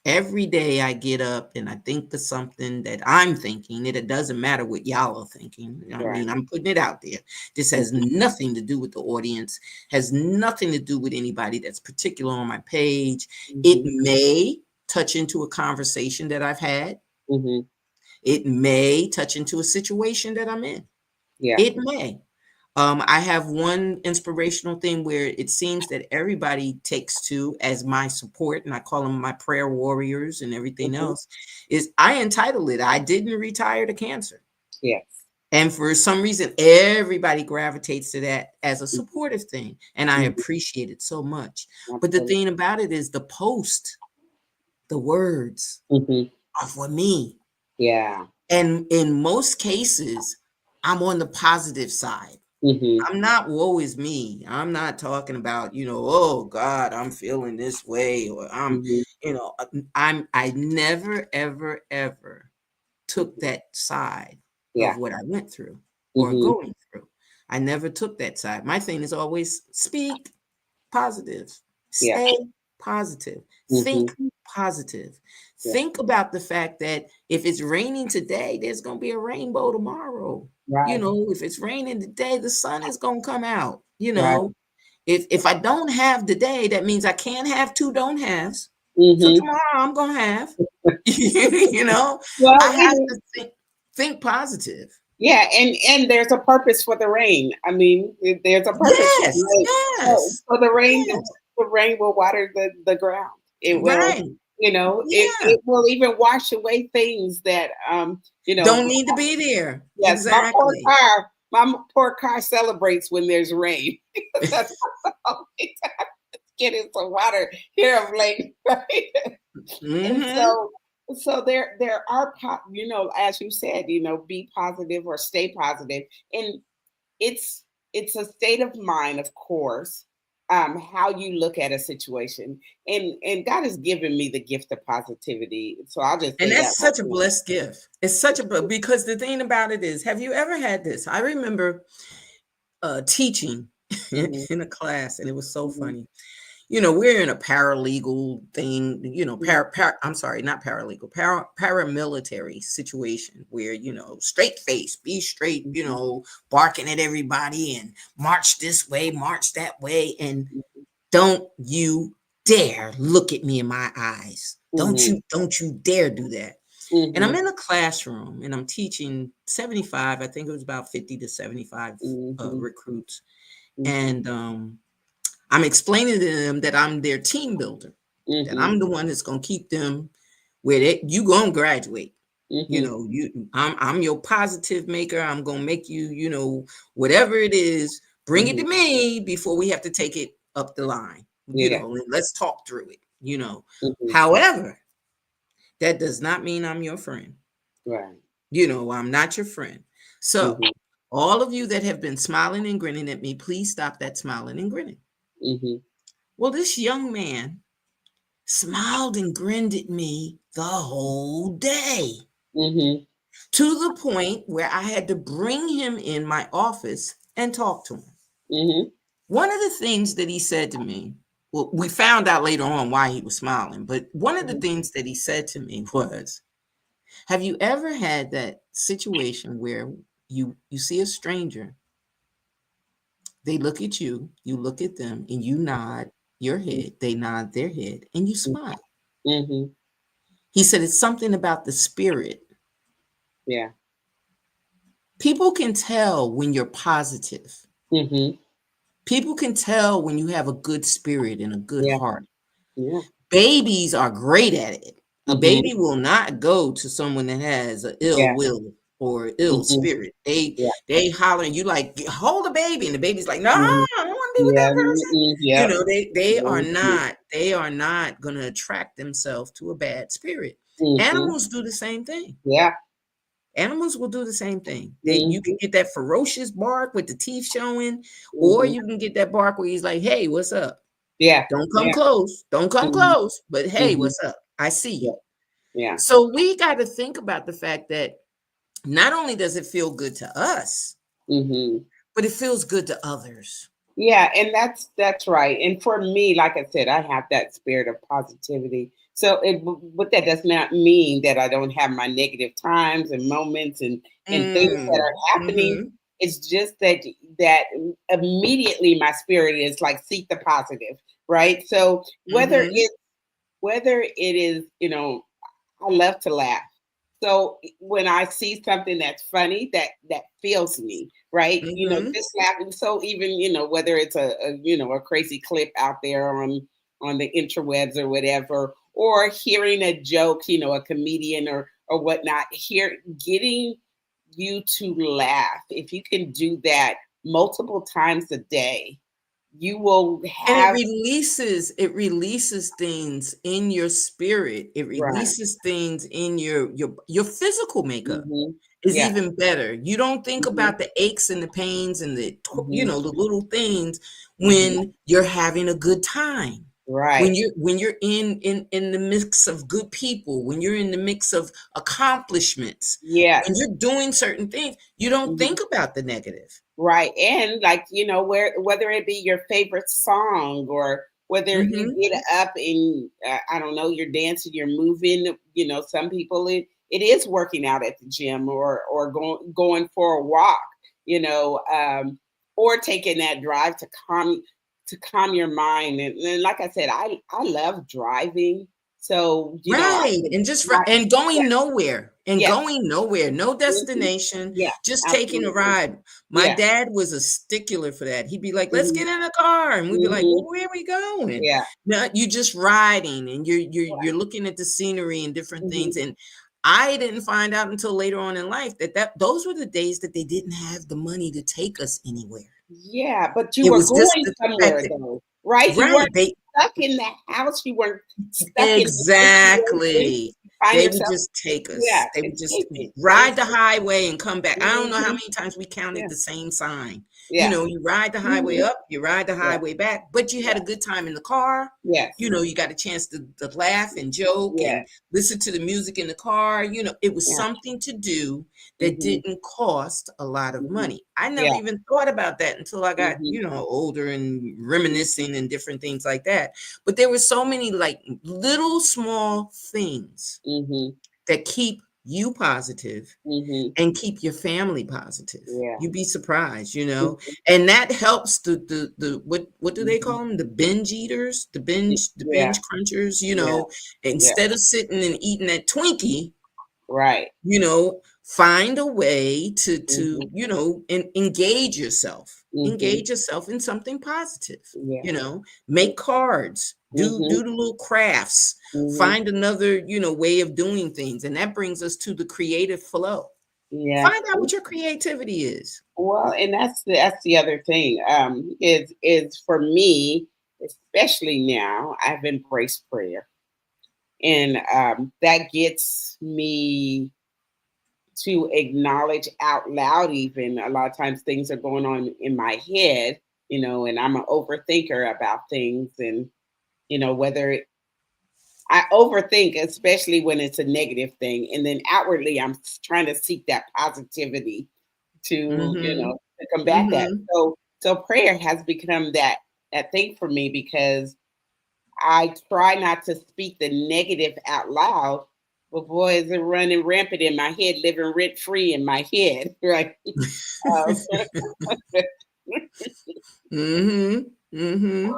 Every day I get up and I think of something that I'm thinking. It doesn't matter what y'all are thinking. I Right. mean, I'm putting it out there. This has nothing to do with the audience, has nothing to do with anybody that's particular on my page. It may touch into a conversation that I've had. It may touch into a situation that I'm in. Yeah. It may. I have one inspirational thing where it seems that everybody takes to as my support, and I call them my prayer warriors and everything else, is I entitle it, I didn't retire to cancer. Yes. And for some reason, everybody gravitates to that as a supportive thing. And I appreciate it so much. But the thing about it is the post, the words are for me. Yeah. And in most cases, I'm on the positive side. I'm not woe is me. I'm not talking about, oh God, I'm feeling this way, or I never, ever, ever took that side of what I went through or going through. I never took that side. My thing is always speak positive, stay positive, think positive. Think about the fact that if it's raining today, there's going to be a rainbow tomorrow. Right. If it's raining today, the sun is going to come out. Right. If I don't have today, that means I can't have two don't haves. So tomorrow I'm going to have, Well, I have to think positive. Yeah, and there's a purpose for the rain. I mean, there's a purpose. Yes. For the rain, the rain will water the ground. It will, it will even wash away things that don't need to be there. Yes, exactly. My poor car celebrates when there's rain. That's the only time it's getting some water here of late, right? And so there are, as you said, be positive or stay positive. And it's a state of mind, of course, how you look at a situation. And God has given me the gift of positivity. So I'll just say and that's such a blessed gift. It's such because the thing about it is, have you ever had this? I remember teaching in a class, and it was so funny. We're in a paralegal thing, I'm sorry, not paralegal, paramilitary situation where, straight face, be straight, barking at everybody and march this way, march that way. And don't you dare look at me in my eyes. Don't you dare do that. And I'm in a classroom and I'm teaching 75, I think it was about 50 to 75 recruits. And I'm explaining to them that I'm their team builder, that I'm the one that's going to keep them where you going to graduate. I'm your positive maker. I'm going to make you, whatever it is, bring it to me before we have to take it up the line. Let's talk through it, However, that does not mean I'm your friend. Right. I'm not your friend. So all of you that have been smiling and grinning at me, please stop that smiling and grinning. Well, this young man smiled and grinned at me the whole day to the point where I had to bring him in my office and talk to him. One of the things that he said to me, well, we found out later on why he was smiling, but one of the things that he said to me was, have you ever had that situation where you see a stranger, they look at you, you look at them, and you nod your head, they nod their head, and you smile? He said it's something about the spirit. Yeah. People can tell when you're positive. People can tell when you have a good spirit and a good heart. Yeah. Babies are great at it. A baby will not go to someone that has an ill will or ill spirit. They holler and you like, hold the baby, and the baby's like, no, I don't want to be with that person. They are not going to attract themselves to a bad spirit. Animals do the same thing. Yeah. Animals will do the same thing. You can get that ferocious bark with the teeth showing, or you can get that bark where he's like, hey, what's up? Yeah. Don't come close. Don't come close. But hey, what's up? I see you. Yeah. So we got to think about the fact that not only does it feel good to us, but it feels good to others. Yeah, and that's right. And for me, like I said, I have that spirit of positivity. But that does not mean that I don't have my negative times and moments and things that Mm. are happening. Mhm. It's just that immediately my spirit is like seek the positive, right? So Mhm. whether it is, I love to laugh. So when I see something that's funny, that feels me, right? Mhm. Just laughing. So even whether it's a crazy clip out there on the interwebs or whatever, or hearing a joke, a comedian or whatnot, getting you to laugh. If you can do that multiple times a day, you will And it have releases things in your spirit. It right. releases things in your physical makeup Hmm. is Yeah. even better. You don't think Hmm. about the aches and the pains and Hmm. the little things Hmm. when you're having a good time. Right. When you're in the mix of good people, when you're in the mix of accomplishments, when Yes. you're doing certain things, you don't Mhm. think about the negative. Right. And like, whether it be your favorite song or whether you Mhm. get up and I don't know, you're dancing, you're moving, some people it is working out at the gym or going for a walk, you know, um, or taking that drive to calm your mind. And like I said, I love driving. So, Right, and just I and yeah, yeah, going nowhere, no mhm, destination, yeah, just taking a absolutely. ride. My Yeah. dad was a stickler for that. He'd be like, "Let's Mhm, get in a car," and we'd be like, mhm, "Well, where are we going?" yeah. No, you just riding, and you're Right. looking at the scenery and different Mhm. things. And I didn't find out until later on in life that those were the days that they didn't have the money to take us anywhere. Yeah, but you It were was just going the fact somewhere that though, right? You right, weren't stuck in that house. You weren't stuck in that situation. exactly. You find They would yourself, just take yeah, us. They would just escaping, ride the escape. highway and come back. I don't know how Mhm. many times we counted Yeah, the same sign. yeah. You ride the highway Mhm. up, you ride the Yeah, highway back, but you had yeah. a good time in the car. Yes. You got a chance to laugh and joke Yeah, and listen to the music in the car. It was yeah. something to do that Mhm, didn't cost a lot of mhm. money. I never Yeah. even thought about that until I got, Mhm, older and mhm, reminiscing and different things like that. But there were so many like little small things mhm, that keep you positive mhm. and keep your family positive. Yeah. You'd be surprised, you know, Mhm, and that helps the what do they mhm. call them? The binge eaters, the Yeah, binge crunchers, yeah, yeah. instead of sitting and eating that Twinkie, Right. find a way to Mhm, engage yourself. mhm. Engage yourself in something positive. Yeah. Make cards, Mhm, do the little crafts, mhm. find another, way of doing things. And that brings us to the creative flow. Yeah. Find out what your creativity is. Well, and that's the other thing. Is for me, especially now, I've embraced prayer, and that gets me to acknowledge out loud. Even a lot of times, things are going on in my head, and I'm an overthinker about things, and whether I overthink, especially when it's a negative thing, and then outwardly, trying to seek that positivity Mhm. to combat that. Mhm. So prayer has become that thing for me because I try not to speak the negative out loud, but boy, is it running rampant in my head, living rent free in my head, right? Um, Mhm. Mhm.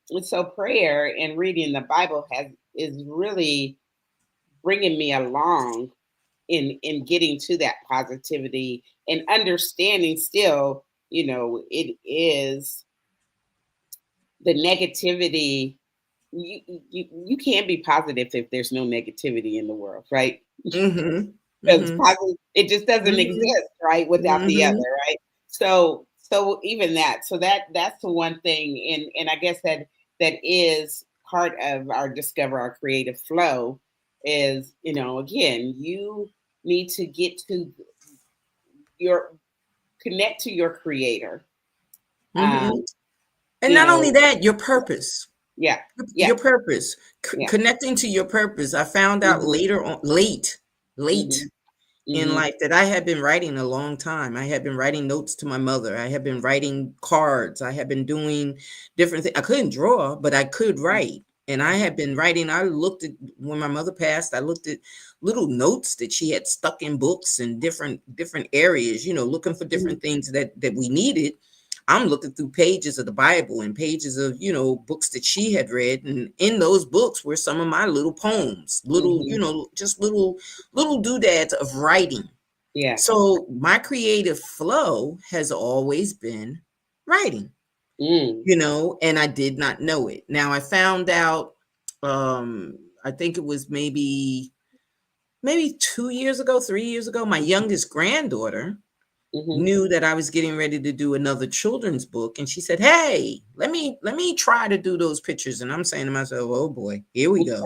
and so prayer and reading the Bible is really bringing me along in getting to that positivity and understanding still, it is the negativity. You can't be positive if there's no negativity in the world, right? Mhm. Because Mhm. positive, it just doesn't Mhm. exist, right, without the other, Mhm. right? So even that, so that's the one thing, and I guess that is part of our discover our creative flow is, again, you need to get to your connect to your creator. Mhm. Um, And you not only know, that, your purpose. yeah, yeah, Your purpose. yeah. Connecting to your purpose. I found out Hmm. later on late Hmm. in Hmm. life that I had been writing a long time. I had been writing notes to my mother. I had been writing cards. I had been doing different things. I couldn't draw, but I could write. And I had been writing, I looked at, when my mother passed, I looked at little notes that she had stuck in books in different areas, looking for different things that we needed. I'm looking through pages of the Bible and pages of, books that she had read. And in those books were some of my little poems, little, just little doodads of writing. Yeah. So my creative flow has always been writing. And I did not know it. Now I found out, I think it was maybe 2 years ago, 3 years ago, my youngest granddaughter knew that I was getting ready to do another children's book. And she said, hey, let me try to do those pictures. And I'm saying to myself, oh boy, here we go.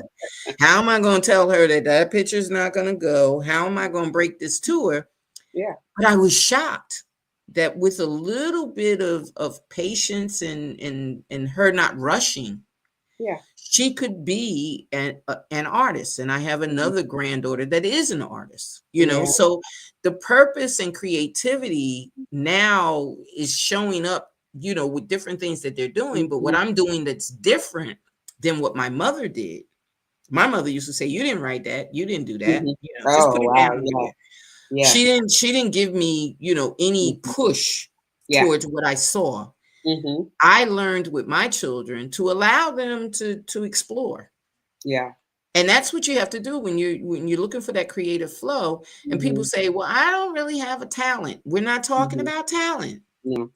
How am I going to tell her that picture's not going to go? How am I going to break this to her? Yeah. But I was shocked that with a little bit of patience and her not rushing, yeah, she could be an artist. And I have another granddaughter that is an artist, so the purpose and creativity now is showing up, with different things that they're doing. But what I'm doing that's different than what my mother did. My mother used to say, you didn't write that, you didn't do that. Just put it down. Yeah. She didn't give me, any push towards what I saw. I learned with my children to allow them to explore. Yeah. And that's what you have to do when you're looking for that creative flow. And people say, well, I don't really have a talent. We're not talking about talent. No.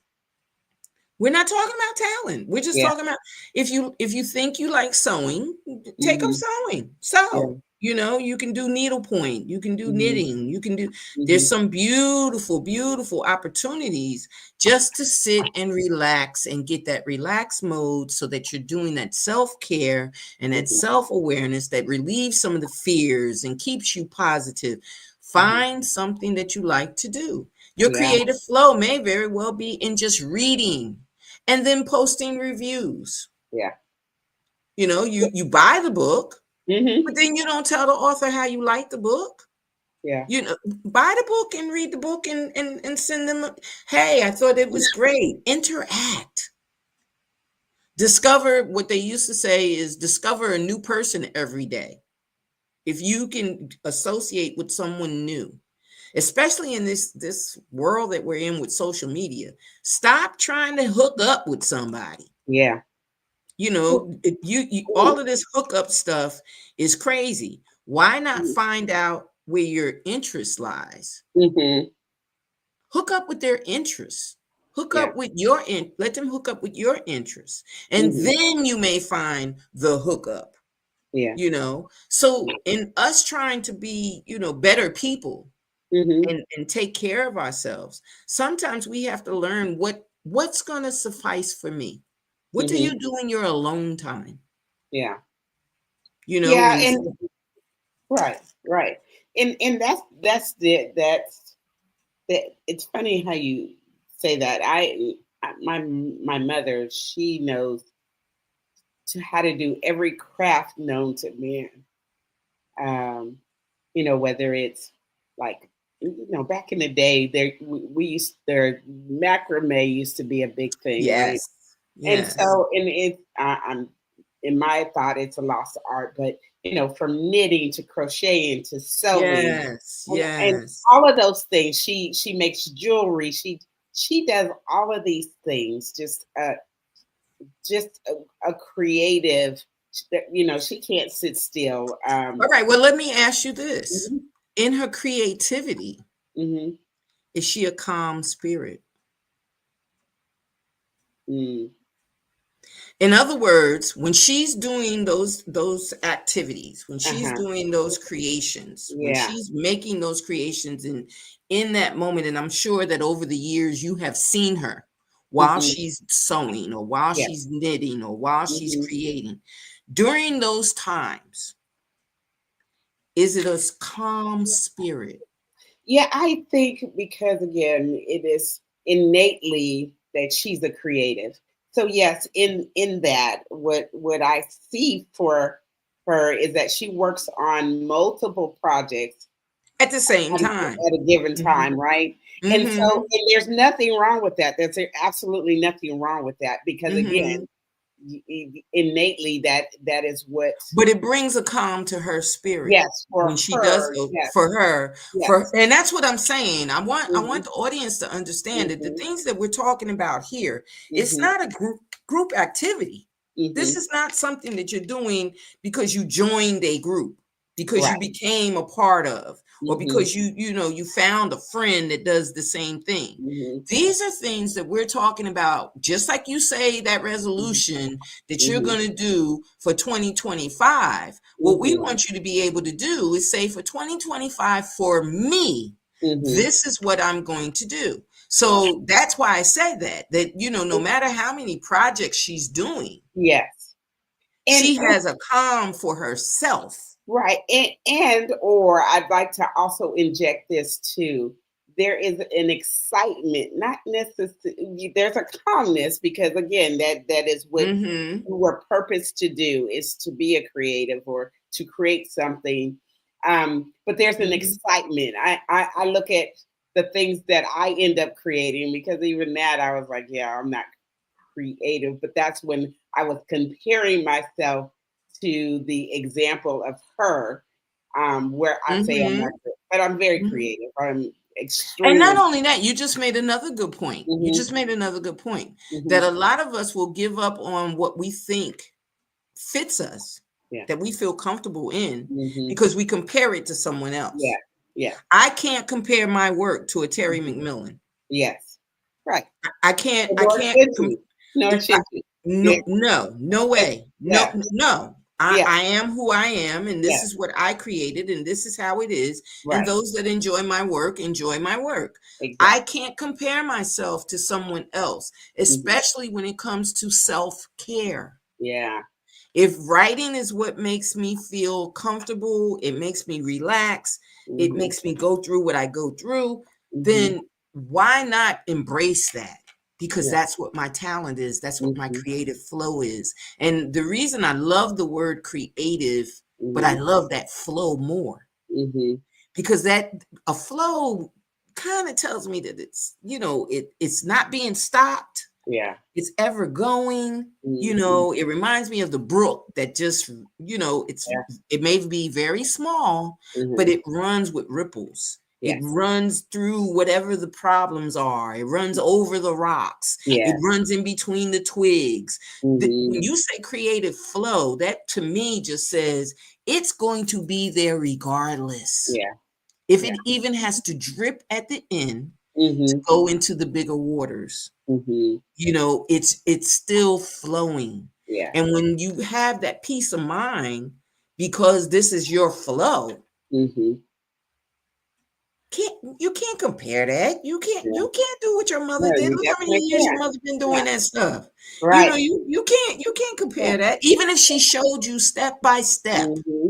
We're not talking about talent. We're just talking about if you think you like sewing, take up sewing. Sew. You can do needlepoint, you can do knitting, you can do, there's some beautiful, beautiful opportunities just to sit and relax and get that relaxed mode so that you're doing that self-care and that self-awareness that relieves some of the fears and keeps you positive. Find something that you like to do. Your creative flow may very well be in just reading and then posting reviews. Yeah. You buy the book. But then you don't tell the author how you like the book. Yeah. Buy the book and read the book and send them, hey, I thought it was great. Interact. Discover, what they used to say is discover a new person every day. If you can associate with someone new, especially in this world that we're in with social media, stop trying to hook up with somebody. Yeah. You all of this hookup stuff is crazy. Why not find out where your interest lies? Hook up with their interests. Hook up with let them hook up with your interests. And then you may find the hookup. Yeah. So in us trying to be, better people and take care of ourselves, sometimes we have to learn what's going to suffice for me. What do you do in your alone time? Yeah. Yeah, and right. And that's it's funny how you say that. My mother, she knows how to do every craft known to man. Whether it's like, back in the day, macrame used to be a big thing, right? And so, I'm in my thought, it's a lost art, but from knitting to crocheting to sewing, and all of those things. She makes jewelry. She does all of these things. Just a creative. She can't sit still. All right. Well, let me ask you this: in her creativity, is she a calm spirit? In other words, when she's doing those activities, when she's doing those creations, when she's making those creations in that moment, and I'm sure that over the years you have seen her while she's sewing or while she's knitting or while she's creating, during those times, is it a calm spirit? Yeah, I think because, again, it is innately that she's a creative. So yes, in that, what I see for her is that she works on multiple projects at the same time, at a given time, right? And so, and there's nothing wrong with that. There's absolutely nothing wrong with that, because again, innately that is what. But it brings a calm to her spirit Yes, when for she does her. go Yes, for her. yes. And that's what I'm saying. I Hmm. want the audience to understand that the Hmm. things that we're talking about here, it's Hmm. not a group activity. This Hmm. is not something that you're doing because you joined a group, because you Right. became a part of, or Hmm. because you found a friend that does the same thing. Hmm. These are things that we're talking about, just like you say that resolution that you're Hmm. going to do for 2025. What we Hmm. want you to be able to do is say, for 2025, for me, Hmm. this is what I'm going to do. Right. So that's why I say that no matter how many projects she's doing, Yes. she And has a calm for herself. right. And or I'd like to also inject this too. There is an excitement, not necessarily, there's a calmness, because again, that is what Mm-hmm. we were purposed to do, is to be a creative or to create something. But there's an Mm-hmm. excitement. I look at the things that I end up creating, because even that I was like, yeah, I'm not creative. But that's when I was comparing myself to the example of her, where I say I'm not Mm-hmm. good, but I'm very Mm-hmm. creative. I'm And not extremely. only that, you just made another good point. You Hmm. just made another good point Hmm. that a lot of us will give up on what we think fits us, Yeah. that we feel comfortable in, Hmm. because we compare it to someone Yeah. else. Yeah. I can't compare my work to a Terry Hmm. McMillan. Yes. Right. I can't, I Nor can't, should com- you. Nor should you. Yeah. no way. Yeah. No. Yeah. I am who I am, and this Yeah. is what I created, and this is how it is. And Right. those that enjoy my work, enjoy my work. I Exactly. can't compare myself to someone else, Hmm. especially when it comes to self-care. Yeah. If writing is what makes me feel comfortable, it makes me relax, it Hmm. makes me go through what I go through, Hmm. then why not embrace that? Because Yeah. that's what my talent is. That's what my Hmm. creative flow is. And the reason I love the word creative, but I Hmm. love that flow more, Hmm. because that a flow kind of tells me that it's not being stopped, Yeah. it's ever going. Hmm. It reminds me of the brook that just, Yeah. it may be very small, but Hmm. it runs with ripples. It Yes. runs through whatever the problems are. It runs over the rocks. It Yes. runs in between the twigs. Hmm. When you say creative flow, that to me just says it's going to be there regardless. Yeah. If Yeah. it even has to drip at the end to Hmm. go into the bigger waters, Hmm. it's still flowing. Yeah. And when you have that peace of mind, because this is your flow, Hmm. you can't compare that. you can't Yeah. you can't do what your mother No, did. you Look how many definitely years your can. mother been Yeah. doing that stuff. Right. You can't Yeah. compare that. Even if she showed you step by step, Hmm.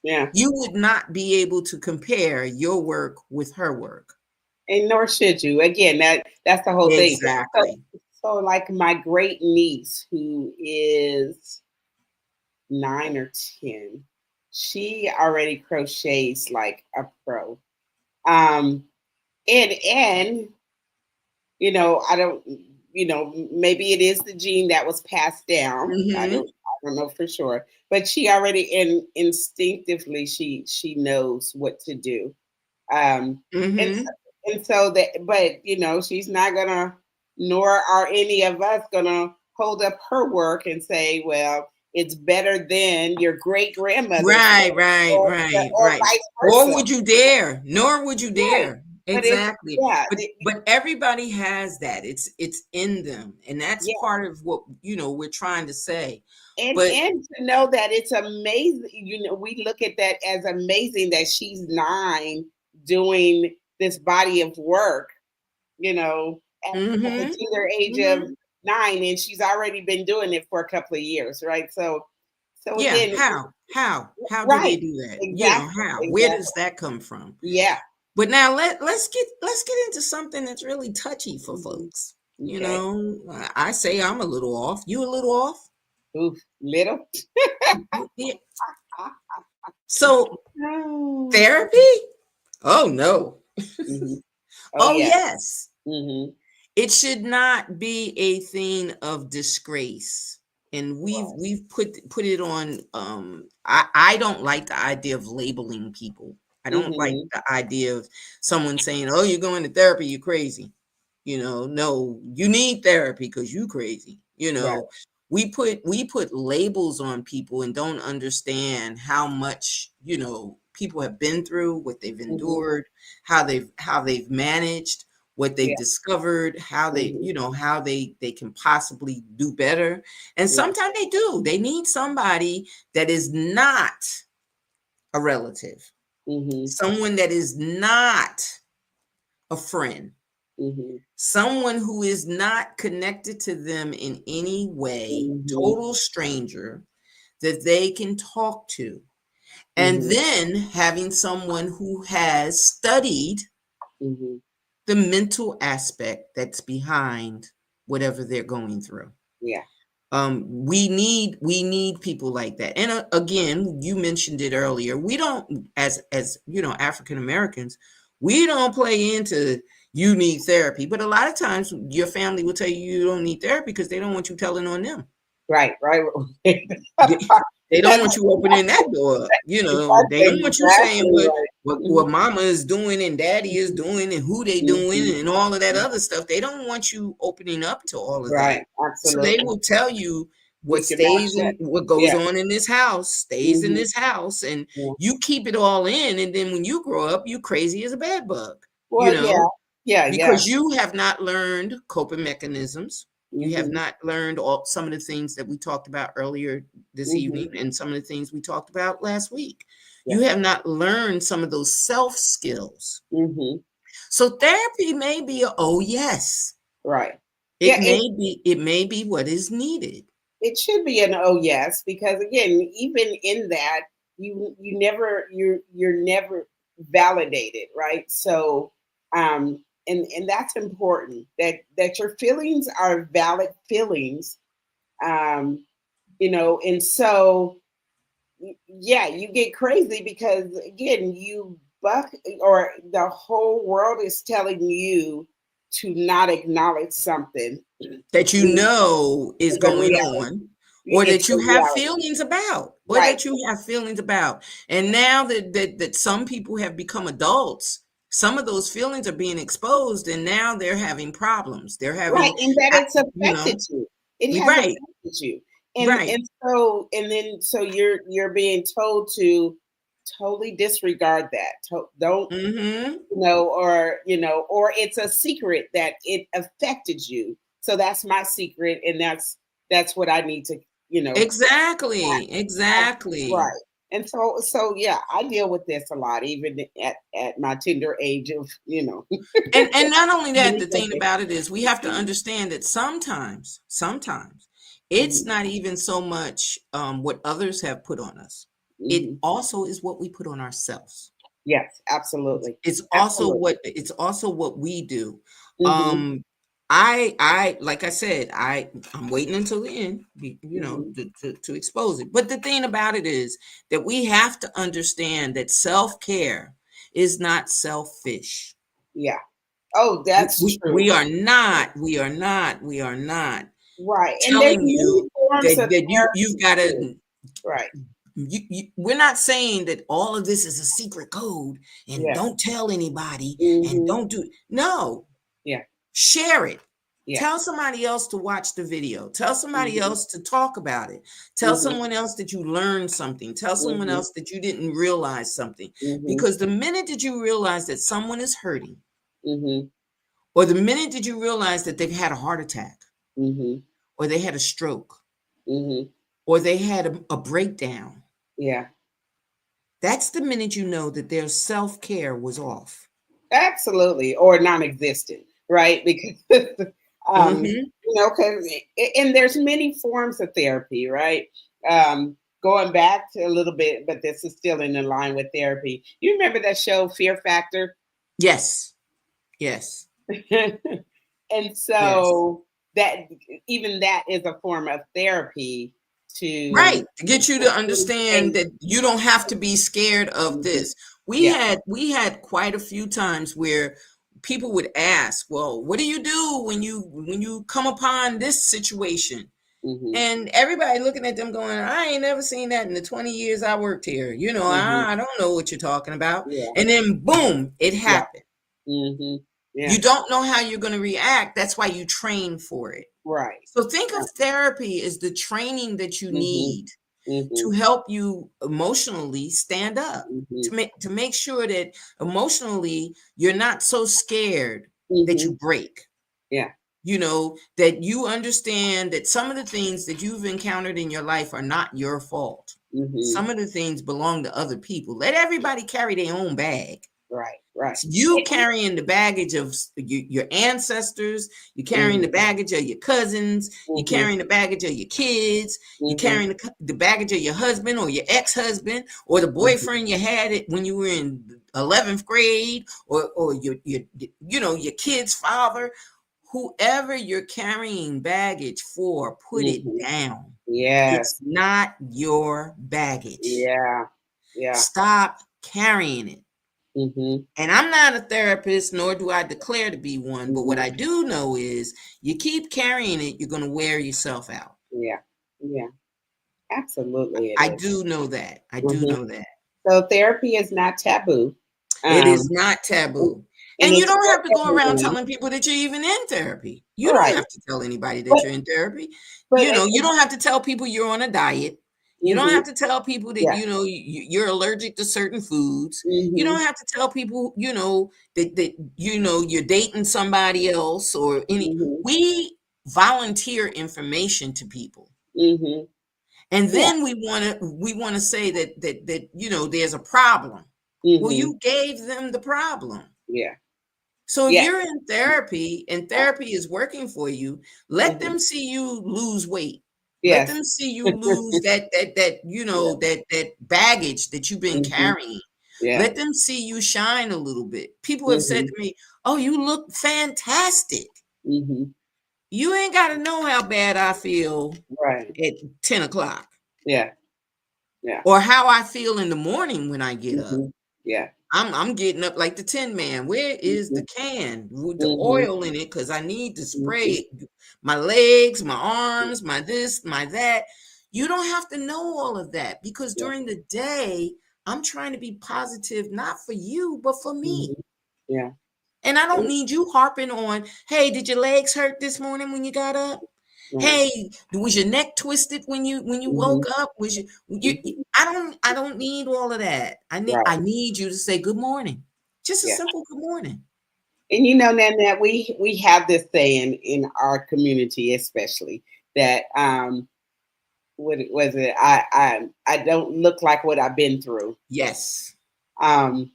Yeah. you would not be able to compare your work with her work. And nor should you. Again, that's the whole thing. So, Exactly. so like my great niece, who is 9 or 10, she already crochets like a pro. Um, and I don't, maybe it is the gene that was passed down. Hmm. I don't know for sure, but she already instinctively she knows what to do. And Hmm. and so that, but she's not gonna, nor are any of us gonna hold up her work and say, well, it's better than your great grandmother's Right, work, right, or, right, or right. vice Or versa. would you dare? Nor would you Right. dare. But it's, Exactly. yeah, But everybody has that. It's in them. And that's yeah. part of what, we're trying to say. and But and to know that it's amazing, we look at that as amazing, that she's 9 doing this body of work, at the mhm. tender age of Mhm. 9, and she's already been doing it for a couple of years, right? So Yeah, again, how do they right, do that? exactly, How? Where does exactly, that come from? yeah. But now let's get into something that's really touchy for Hmm. folks. Okay. I say I'm a little off. You a little off? Oof, little. Yeah. So Oh. therapy? Oh no. Hmm. Oh Oh yeah. yes. Hmm. It should not be a thing of disgrace. and we've put it on. I don't like the idea of labeling people. I don't like Mm-hmm. the idea of someone saying, "Oh, you're going to therapy, you're crazy." No, you need therapy because you crazy. Right. We put labels on people and don't understand how much people have been through, what they've Mm-hmm. endured, how they've managed, what they've Yeah. discovered, how they Mm-hmm. how they can possibly do better. And Yeah. sometimes they need somebody that is not a relative, Mm-hmm. someone that is not a friend, Mm-hmm. someone who is not connected to them in any way, Mm-hmm. total stranger that they can talk to. And Mm-hmm. then having someone who has studied Mm-hmm. the mental aspect that's behind whatever they're going through. Yeah. We need people like that. And again, you mentioned it earlier, we don't, as African Americans, we don't play into you need therapy, but a lot of times your family will tell you you don't need therapy because they don't want you telling on them. Right. Right. they, they don't That's want you opening that door up. They don't want you saying exactly what right. what, Mhm. what mama is doing and daddy is doing and who they doing Mhm. and all of that other stuff. They don't want you opening up to all of that. Right. So they Absolutely. will tell you what Keep your mouth stays shut. in what goes Yeah. on in this house stays in Mhm. this house, and Yeah. you keep it all in, and then when you grow up, you crazy as a bed bug, you Well, yeah. know, Yeah. Yeah. because you have not learned coping mechanisms. You have Mhm. not learned some of the things that we talked about earlier this Mhm. evening and some of the things we talked about last week. Yeah. You have not learned some of those self skills. Mhm. So therapy may be oh yes. Right. It Yeah. may be what is needed. It should be an oh yes, because again, even in that, you're never validated, right? So and that's important, that your feelings are valid feelings. um and so yeah, you get crazy because again, you buck, or the whole world is telling you to not acknowledge something. That is The going reality, on, or it's that you the have reality, feelings about, right? and now that some people have become adults, some of those feelings are being exposed, and now they're having problems, they're Right, having and that a- it's you know affected you. It has right, affected you, and right. then you're being told to totally disregard that. Don't Hmm. or it's a secret that it affected you. So that's my secret, and that's what I need to Exactly, have, exactly. right. And so yeah, I deal with this a lot, even at my tender age of And not only that, many the thing decades. about it is we have to understand that sometimes it's Mhm, not even so much what others have put on us. It mhm. also is what we put on ourselves. Yes, It's, absolutely. it's also Absolutely. what we do. Mhm, I like I said, I'm waiting until the end, mhm. to expose it. But the thing about it is that we have to understand that self-care is not selfish. Yeah. Oh, We, that's we, true. we are not, we are not Right, and there's telling many you forms that, of you've therapy got too. to, Right. we're not saying that all of this is a secret code and Yeah. don't tell anybody and Mhm. don't do, no, Yeah. share it. Yeah. Tell somebody else to watch the video. Tell somebody Mhm. else to talk about it. Tell Mhm. someone else that you learned something. Tell someone Mhm. else that you didn't realize something. Mhm. Because the minute that you realize that someone is hurting, Mhm. or the minute that you realize that they've had a heart attack, Mhm. or they had a stroke, Mhm. or they had a breakdown, Yeah. that's the minute you know that their self care was off. Absolutely, or non-existent, right? Because Hmm. because and there's many forms of therapy, right? Going back to a little bit, but this is still in line with therapy. You remember that show Fear Factor? Yes, yes, And yes. so that even that is a form of therapy Right, to to get you to understand that you don't have to be scared of Mhm. this. We Yeah. had we had quite a few times where people would ask, "Well, what do you do when you come upon this situation?" Mm-hmm. And everybody looking at them going, I ain't never seen that in the 20 years I worked here. You know, Mm-hmm. I don't know what you're talking about. Yeah. And then boom, it Yeah. happened. Mm-hmm. Yeah. You don't know how you're going to react. That's why you train for it. Right. So think of therapy as the training that you need to help you emotionally stand up, to make sure that emotionally you're not so scared that you break. Yeah. You know, that you understand that some of the things that you've encountered in your life are not your fault. Some of the things belong to other people. Let everybody carry their own bag. Right. Right. You carrying the baggage of your ancestors, you're carrying the baggage of your cousins, you're carrying the baggage of your kids, you're carrying the baggage of your husband or your ex-husband or the boyfriend you had it when you were in 11th grade, or your your kid's father. Whoever you're carrying baggage for, put it down. Yes. It's not your baggage. Yeah. Yeah. Stop carrying it. And I'm not a therapist, nor do I declare to be one. But what I do know is you keep carrying it, you're going to wear yourself out. Yeah. Yeah. Absolutely. I do know that. I do know that. So therapy is not taboo. It is not taboo. And you don't have to go around telling people that you're even in therapy. You don't have to tell anybody that you're in therapy. You know, you don't have to tell people you're on a diet. You don't have to tell people that, you know, you're allergic to certain foods. You don't have to tell people, you know, that you know, you're dating somebody else or any. We volunteer information to people. And then we want to say that you know, there's a problem. Well, you gave them the problem. Yeah. So if you're in therapy and therapy is working for you, let them see you lose weight. Let them see you lose that you know, that baggage that you've been carrying. Let them see you shine a little bit. People have said to me, "Oh, you look fantastic." You ain't got to know how bad I feel at 10 o'clock. Yeah. Yeah. Or how I feel in the morning when I get up. Yeah. I'm getting up like the Tin Man. Where is the can with the oil in it? Because I need to spray my legs, my arms, my this, my that. You don't have to know all of that, because during the day, I'm trying to be positive, not for you, but for me. Yeah. And I don't need you harping on, hey, did your legs hurt this morning when you got up? Hey, was your neck twisted when you woke up? Was you I don't need all of that. I need you to say good morning. Just a simple good morning. And you know, Nanette, we have this saying in our community, especially, that what was it? I don't look like what I've been through. Yes. And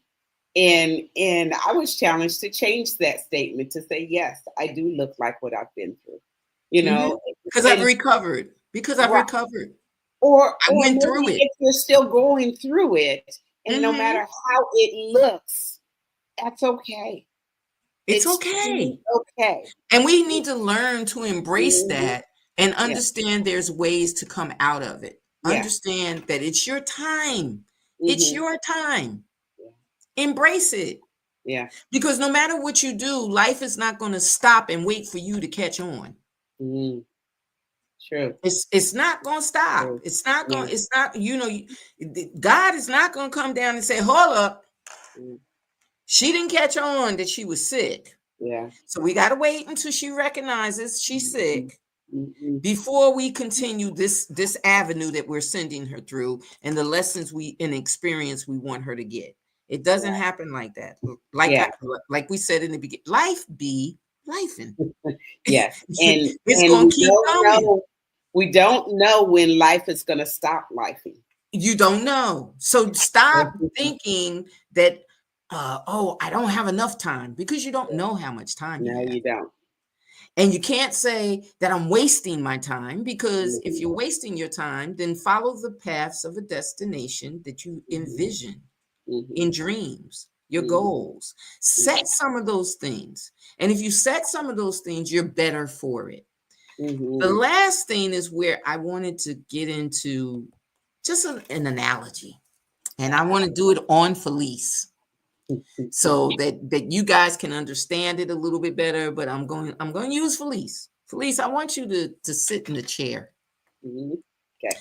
I was challenged to change that statement to say, yes, I do look like what I've been through. You know, because I've recovered. Because I've recovered. Or I went through it. If you're still going through it, and no matter how it looks, that's okay. It's okay. Okay. And we need to learn to embrace that and understand there's ways to come out of it. Understand that it's your time. It's your time. Embrace it. Yeah. Because no matter what you do, life is not going to stop and wait for you to catch on. True. It's not going to stop. True. It's not going. It's not. You know, God is not going to come down and say, "Hold up, she didn't catch on that she was sick." Yeah. So we got to wait until she recognizes she's sick before we continue this avenue that we're sending her through and the lessons and experience we want her to get. It doesn't happen like that. Like we said in the beginning, life be lifing. Yes. And it's going to keep coming. We don't know when life is going to stop lifing. You don't know. So stop thinking that, I don't have enough time, because you don't know how much time you have. No, you don't. And you can't say that I'm wasting my time, because if you're wasting your time, then follow the paths of a destination that you envision in dreams, your goals. Set some of those things. And if you set some of those things, you're better for it. The last thing is where I wanted to get into just an analogy. And I want to do it on Felice, so that you guys can understand it a little bit better. But I'm going to use Felice. Felice, I want you to sit in the chair. Okay.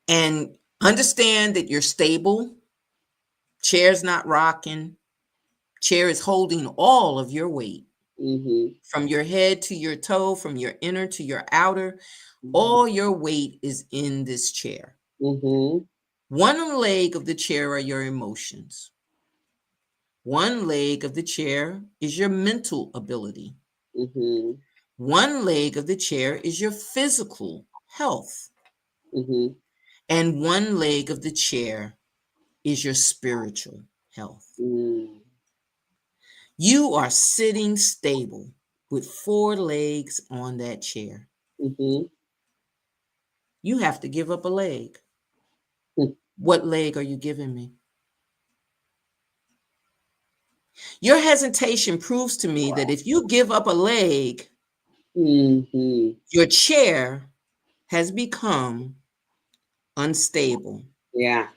And understand that you're stable. Chair's not rocking. Chair is holding all of your weight from your head to your toe, from your inner to your outer. All your weight is in this chair. One leg of the chair are your emotions. One leg of the chair is your mental ability. One leg of the chair is your physical health. And one leg of the chair is your spiritual health. You are sitting stable with 4 legs on that chair. You have to give up a leg. What leg are you giving me? Your hesitation proves to me that if you give up a leg, your chair has become unstable. Yeah.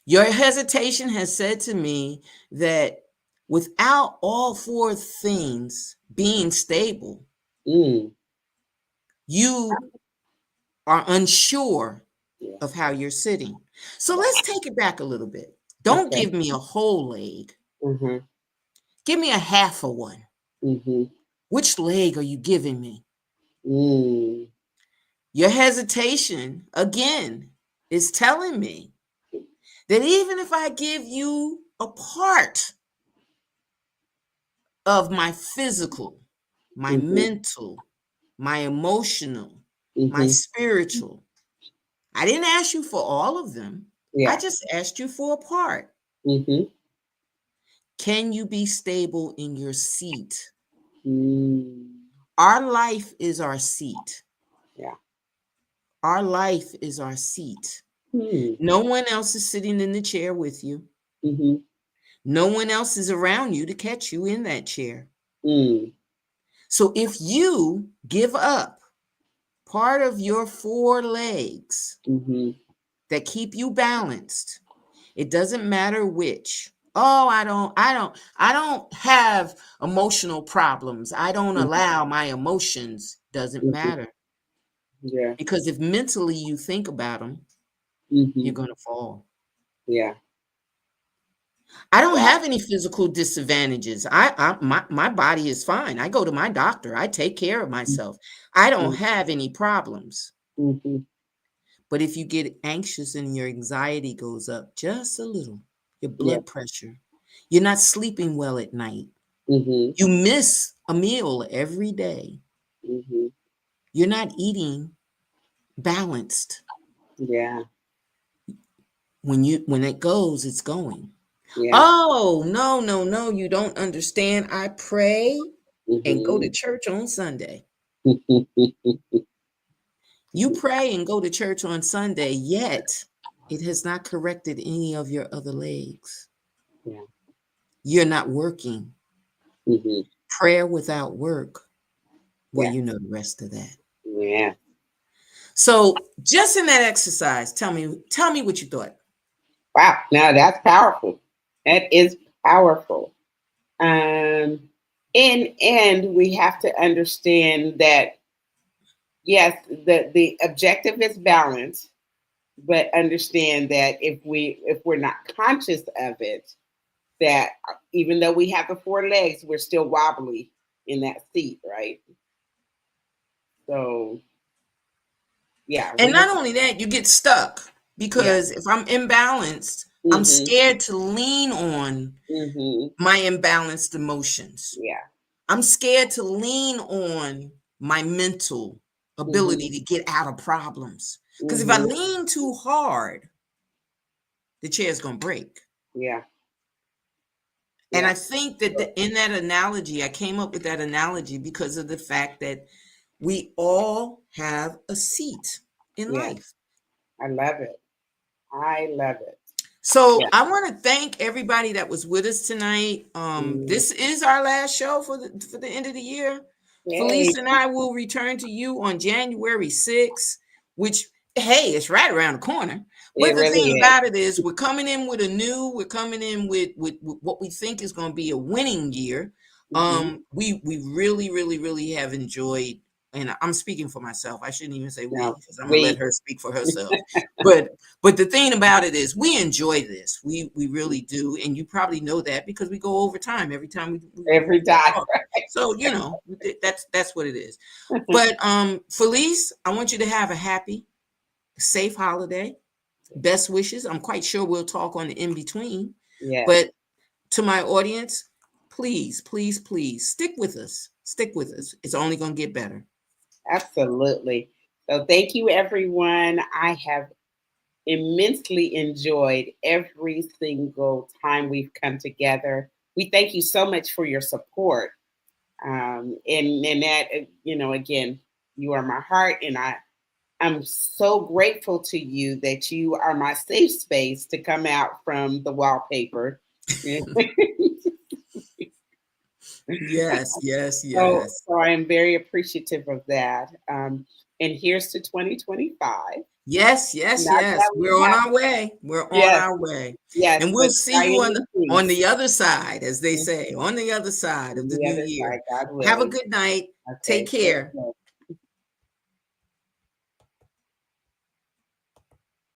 Your hesitation has said to me that without all 4 things being stable, you are unsure of how you're sitting. So let's take it back a little bit. Don't give me a whole leg. Give me a half of one. Which leg are you giving me? Your hesitation, again, is telling me that even if I give you a part of my physical, my mental, my emotional, my spiritual, I didn't ask you for all of them. I just asked you for a part. Can you be stable in your seat? Our life is our seat. Yeah. Our life is our seat. No one else is sitting in the chair with you. No one else is around you to catch you in that chair. So if you give up part of your 4 legs that keep you balanced, it doesn't matter which. Oh, I don't have emotional problems. I don't allow my emotions. Doesn't matter. Yeah. Because if mentally you think about them, you're going to fall. Yeah. I don't have any physical disadvantages. My body is fine. I go to my doctor. I take care of myself. I don't have any problems. But if you get anxious and your anxiety goes up just a little, your blood pressure, you're not sleeping well at night. You miss a meal every day. You're not eating balanced. Yeah. When it goes, it's going. Yeah. Oh, no, you don't understand. I pray and go to church on Sunday. You pray and go to church on Sunday, yet it has not corrected any of your other legs. Yeah. You're not working. Prayer without work. Well, you know the rest of that. Yeah. So just in that exercise, tell me what you thought. Wow. Now that's powerful. That is powerful. In end, we have to understand that yes, the objective is balance, but understand that if we're not conscious of it, that even though we have the 4 legs, we're still wobbly in that seat, right? So yeah. And not only that, you get stuck because if I'm imbalanced, I'm scared to lean on my imbalanced emotions. Yeah. I'm scared to lean on my mental ability to get out of problems. Because if I lean too hard, the chair's going to break. Yeah. And I think that in that analogy, I came up with that analogy because of the fact that we all have a seat in life. I love it. I love it. So I want to thank everybody that was with us tonight. This is our last show for the end of the year. Felice and I will return to you on January 6th, which, hey, it's right around the corner. But the thing about it is we're coming in with what we think is going to be a winning year. We really, really, really have enjoyed and I'm speaking for myself. I shouldn't even say we, No, because I'm gonna let we her speak for herself. But the thing about it is we enjoy this. We really do. And you probably know that because we go over time every time every we time. talk. So, that's what it is. But Felice, I want you to have a happy, safe holiday. Best wishes. I'm quite sure we'll talk on the in between. Yeah, But to my audience, please, please, please stick with us. Stick with us. It's only going to get better. absolutely. So thank you, everyone. I have immensely enjoyed every single time we've come together. We thank you so much for your support. And that, again, you are my heart, and I'm so grateful to you that you are my safe space to come out from the wallpaper. Yes, yes, So, yes. so I am very appreciative of that. And here's to 2025. Yes, yes, Not yes. that We're we on have, our way. We're on yes, our way. yes, And we'll but see by you any on means, the other side, as they say, on the other side of the the new other year. side, God Have a willing. good night. Take Okay, care.